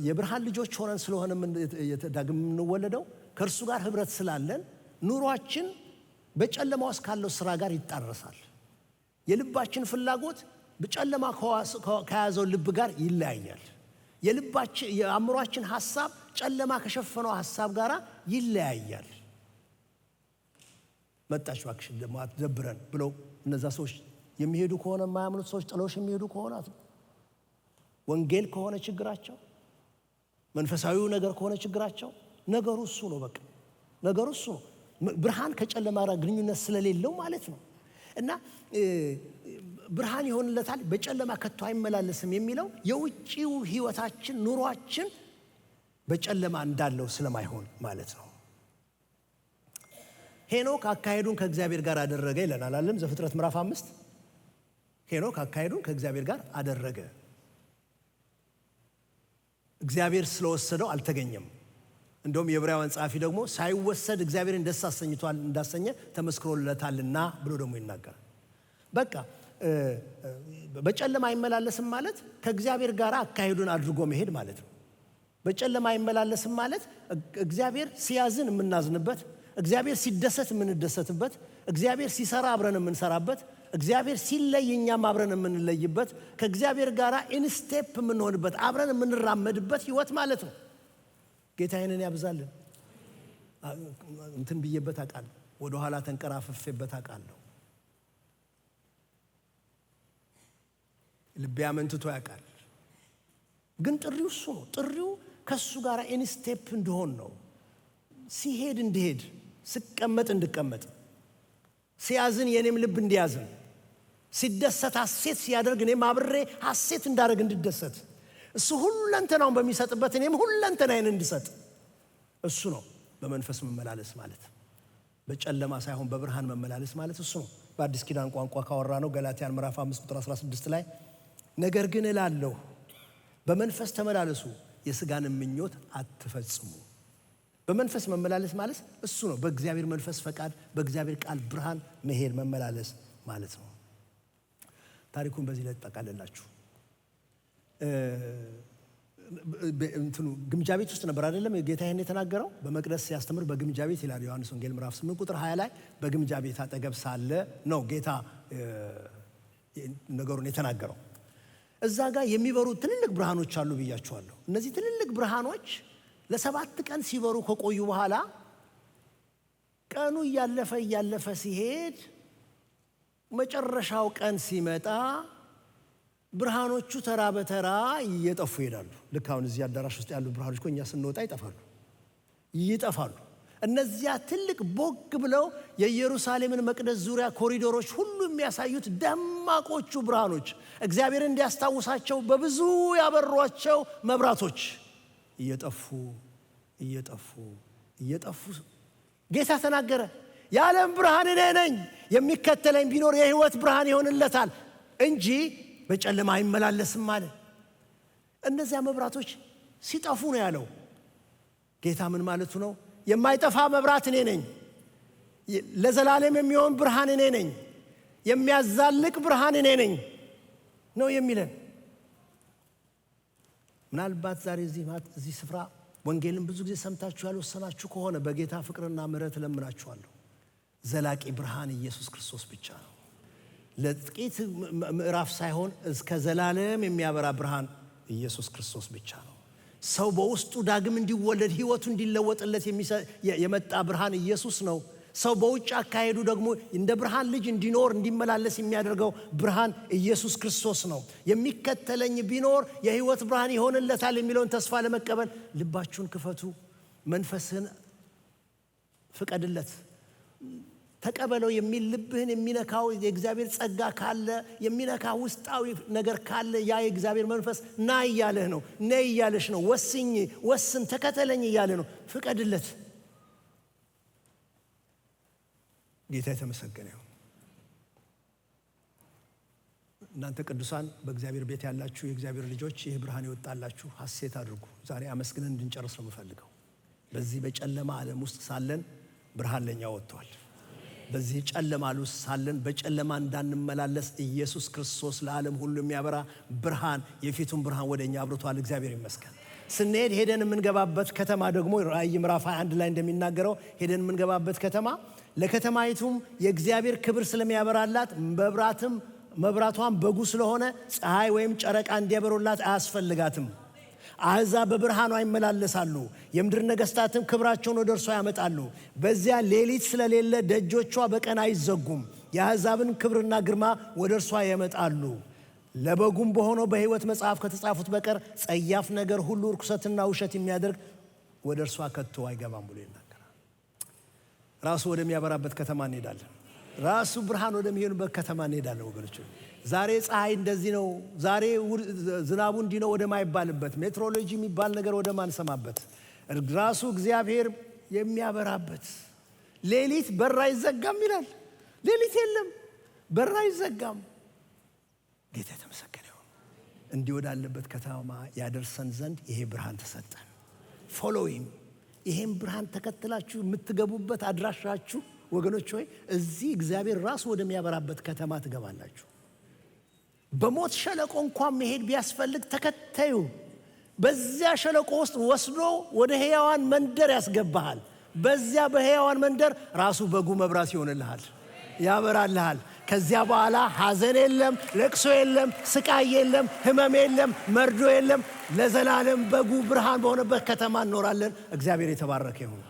Speaker 1: የብርሃን ልጆች ሆነን ስለሆነ ዳግም የምንወለደው ከእርሱ ጋር ህብረት ስላለን ኑሯችን በጨለማ ውስጥ ካለው ስራ ጋር ይጣረሳል። የልባችን ፍላጎት በጨለማ ከያዘው ልብ ጋር ይለያያል። የአእምሯችን ሐሳብ ጨለማ ከሸፈነው ሐሳብ ጋር ይለያያል። መጣች እባክሽን ደግሞ አትደብረን ብለው እነዛ ሰዎች የሚሄዱ ከሆነ የማያምኑት ሰዎች ጥለውሽ የሚሄዱ ከሆነ ወንጌል ከሆነ ችግራቸው፣ መንፈሳዊው ነገር ከሆነ ችግራቸው፣ ነገሩ እሱ ነው። በቃ ነገሩ እሱ ነው። ብርሃን ከጨለማ ጋር ግንኙነት ስለሌለው ማለት ነው። እና ብርሃን ይሆንለታል፣ በጨለማ ከቶ አይመላለስም የሚለው የውጪው ህይወታችን ኑሯችን በጨለማ እንዳለው ስለማይሆን ማለት ነው። ሄኖክ አካሄዱን ከእግዚአብሔር ጋር አደረገ ይለናል አይደል? ዘፍጥረት ምዕራፍ 5 ሄኖክ አካሄዱን ከእግዚአብሔር ጋር አደረገ። እግዚአብሔር ስለወሰደው አልተገኘም። እንደውም የዕብራውያን ጸሐፊ ደግሞ ሳይወሰድ እግዚአብሔርን ደስ አሰኝቷል እንዳሰኘ ተመስክሮለታልና ብሎ ደግሞ ይናገራል። በቃ በጨለማ አይመላለስም ማለት ከእግዚአብሔር ጋር አካሄዱን አድርጎ መሄድ ማለት ነው። በጨለማ አይመላለስም ማለት እግዚአብሔር ሲያዝን የምናዝንበት፣ እግዚአብሔር ሲደሰት የምንደሰትበት፣ እግዚአብሔር ሲሰራ አብረን የምንሰራበት፣ እግዚአብሔር ሲለይ እኛም አብረን የምንለይበት፣ ከእግዚአብሔር ጋር ኢንስቴፕ የምንሆንበት፣ አብረን የምንራመድበት ህይወት ማለት ነው። ጌታ ይህንን ያብዛልን። እንትን ብዬበት አውቃለሁ፣ ወደኋላ ተንቀራፍፌበት አውቃለሁ። ልቤ አመንትቶ ያውቃል። ግን ጥሪው እሱ ነው። ጥሪው ከእሱ ጋር ኢንስቴፕ እንድሆን ነው። ሲሄድ እንድሄድ፣ ስቀመጥ እንድቀመጥ፣ ሲያዝን የኔም ልብ እንዲያዝን፣ ሲደሰት ሐሴት ሲያደርግ እኔም አብሬ ሐሴት እንዳደርግ እንድደሰት፣ እሱ ሁለንተናውን በሚሰጥበት እኔም ሁለንተናዬን እንድሰጥ፣ እሱ ነው በመንፈስ መመላለስ ማለት። በጨለማ ሳይሆን በብርሃን መመላለስ ማለት እሱ ነው። በአዲስ ኪዳን ቋንቋ ካወራ ነው ገላትያን ምዕራፍ 5 ቁጥር 16 ላይ ነገር ግን እላለሁ በመንፈስ ተመላለሱ የሥጋን ምኞት አትፈጽሙ። በመንፈስ መመላለስ ማለት እሱ ነው። በእግዚአብሔር መንፈስ ፈቃድ፣ በእግዚአብሔር ቃል ብርሃን መሄድ መመላለስ ማለት ነው። ታሪኩን በዚህ ላይ ተጠቃለላችሁ። እንትኑ ግምጃ ቤት ውስጥ ነበር አይደለም ጌታ ይሄን የተናገረው በመቅደስ ሲያስተምር በግምጃ ቤት ይላል ዮሐንስ ወንጌል ምዕራፍ 8 ቁጥር 20 ላይ በግምጃ ቤት አጠገብ ሳለ ነው ጌታ ነገሩን የተናገረው። እዛ ጋር የሚበሩ ትልልቅ ብርሃኖች አሉ ብያቸዋለሁ። እነዚህ ትልልቅ ብርሃኖች ለ7 ቀን ሲበሩ ከቆዩ በኋላ ቀኑ እያለፈ ሲሄድ መጨረሻው ቀን ሲመጣ ብርሃኖቹ ተራ በተራ እየጠፉ ይሄዳሉ። ልክ አሁን እዚህ አዳራሽ ውስጥ ያሉ ብርሃኖች እኮ እኛ ስንወጣ ይጠፋሉ። እነዚያ ትልቅ ቦግ ብለው የኢየሩሳሌምን መቅደስ ዙሪያ ኮሪዶሮች ሁሉ የሚያሳዩት ደማቆቹ ብርሃኖች እግዚአብሔር እንዲያስታውሳቸው በብዙ ያበሯቸው መብራቶች እየጠፉ ጌታ ተናገረ። የዓለም ብርሃን እኔ ነኝ፣ የሚከተለኝ ቢኖር የሕይወት ብርሃን ይሆንለታል እንጂ በጨለማ አይመላለስም አለ። እነዚያ መብራቶች ሲጠፉ ነው ያለው ጌታ። ምን ማለቱ ነው? የማይጠፋ መብራት እኔ ነኝ፣ ለዘላለም የሚሆን ብርሃን እኔ ነኝ፣ የሚያዛልቅ ብርሃን እኔ ነኝ ነው የሚለን። ምናልባት ዛሬ እዚህ ስፍራ ወንጌልን ብዙ ጊዜ ሰምታችሁ ያልወሰናችሁ ከሆነ በጌታ ፍቅርና ምሕረት ለምናችኋለሁ። ዘላቂ ብርሃን ኢየሱስ ክርስቶስ ብቻ ነው። ለጥቂት ምዕራፍ ሳይሆን እስከ ዘላለም የሚያበራ ብርሃን ኢየሱስ ክርስቶስ ብቻ ነው። ሰው በውስጡ ዳግም እንዲወለድ ሕይወቱ እንዲለወጥለት የመጣ ብርሃን ኢየሱስ ነው። ሰው በውጭ አካሄዱ ደግሞ እንደ ብርሃን ልጅ እንዲኖር እንዲመላለስ የሚያደርገው ብርሃን ኢየሱስ ክርስቶስ ነው። የሚከተለኝ ቢኖር የሕይወት ብርሃን ይሆንለታል የሚለውን ተስፋ ለመቀበል ልባችሁን ክፈቱ፣ መንፈስህን ፍቀድለት፣ ተቀበለው የሚል ልብህን የሚነካው የእግዚአብሔር ጸጋ ካለ የሚነካ ውስጣዊ ነገር ካለ ያ የእግዚአብሔር መንፈስ ና እያለህ ነው፣ ነይ እያለሽ ነው፣ ወስን፣ ተከተለኝ እያለ ነው። ፍቀድለት። ጌታ የተመሰገነ ይሁን። እናንተ ቅዱሳን በእግዚአብሔር ቤት ያላችሁ የእግዚአብሔር ልጆች ይህ ብርሃን ይወጣላችሁ፣ ሐሴት አድርጉ። ዛሬ አመስግነን እንድንጨርስ ነው የምፈልገው። በዚህ በጨለማ ዓለም ውስጥ ሳለን ብርሃን ለኛ ወጥቷል። በዚህ ጨለማ ውስጥ ሳለን በጨለማ እንዳንመላለስ ኢየሱስ ክርስቶስ ለዓለም ሁሉ የሚያበራ ብርሃን የፊቱን ብርሃን ወደኛ አብርቷል። እግዚአብሔር ይመስገን። ስንሄድ ሄደን የምንገባበት ከተማ ደግሞ ራእይ ምዕራፍ 21 ላይ እንደሚናገረው ሄደን የምንገባበት ከተማ ለከተማይቱም የእግዚአብሔር ክብር ስለሚያበራላት መብራቷን በጉ ስለሆነ ፀሐይ ወይም ጨረቃ እንዲያበሩላት አያስፈልጋትም። አሕዛብ በብርሃኗ ይመላለሳሉ፣ የምድር ነገሥታትም ክብራቸውን ወደ እርሷ ያመጣሉ። በዚያ ሌሊት ስለሌለ ደጆቿ በቀን አይዘጉም። የአሕዛብን ክብርና ግርማ ወደ እርሷ ያመጣሉ። ለበጉም በሆነው በሕይወት መጽሐፍ ከተጻፉት በቀር ጸያፍ ነገር ሁሉ ርኩሰትና ውሸት የሚያደርግ ወደ እርሷ ከቶ አይገባም ብሎ ይናገራል። ራሱ ወደሚያበራበት ከተማ እንሄዳለን። ራሱ ብርሃን ወደሚሆንበት ከተማ እንሄዳለን ወገኖች። ዛሬ ፀሐይ እንደዚህ ነው፣ ዛሬ ዝናቡ እንዲህ ነው ወደማይባልበት፣ ሜትሮሎጂ የሚባል ነገር ወደማንሰማበት፣ ራሱ እግዚአብሔር የሚያበራበት፣ ሌሊት በር አይዘጋም ይላል። ሌሊት የለም፣ በር አይዘጋም። ጌታ የተመሰገነ ይሁን። እንዲህ ወዳለበት ከተማ ያደርሰን ዘንድ ይሄ ብርሃን ተሰጠን። ፎሎዊም ይሄን ብርሃን ተከትላችሁ የምትገቡበት አድራሻችሁ ወገኖች ሆይ እዚህ እግዚአብሔር ራሱ ወደሚያበራበት ከተማ ትገባላችሁ። በሞት ሸለቆ እንኳን መሄድ ቢያስፈልግ ተከተዩ። በዚያ ሸለቆ ውስጥ ወስዶ ወደ ሕያዋን መንደር ያስገባሃል። በዚያ በሕያዋን መንደር ራሱ በጉ መብራት ይሆንልሃል፣ ያበራልሃል። ከዚያ በኋላ ሐዘን የለም፣ ለቅሶ የለም፣ ስቃይ የለም፣ ህመም የለም፣ መርዶ የለም። ለዘላለም በጉ ብርሃን በሆነበት ከተማ እንኖራለን። እግዚአብሔር የተባረከ ይሁን።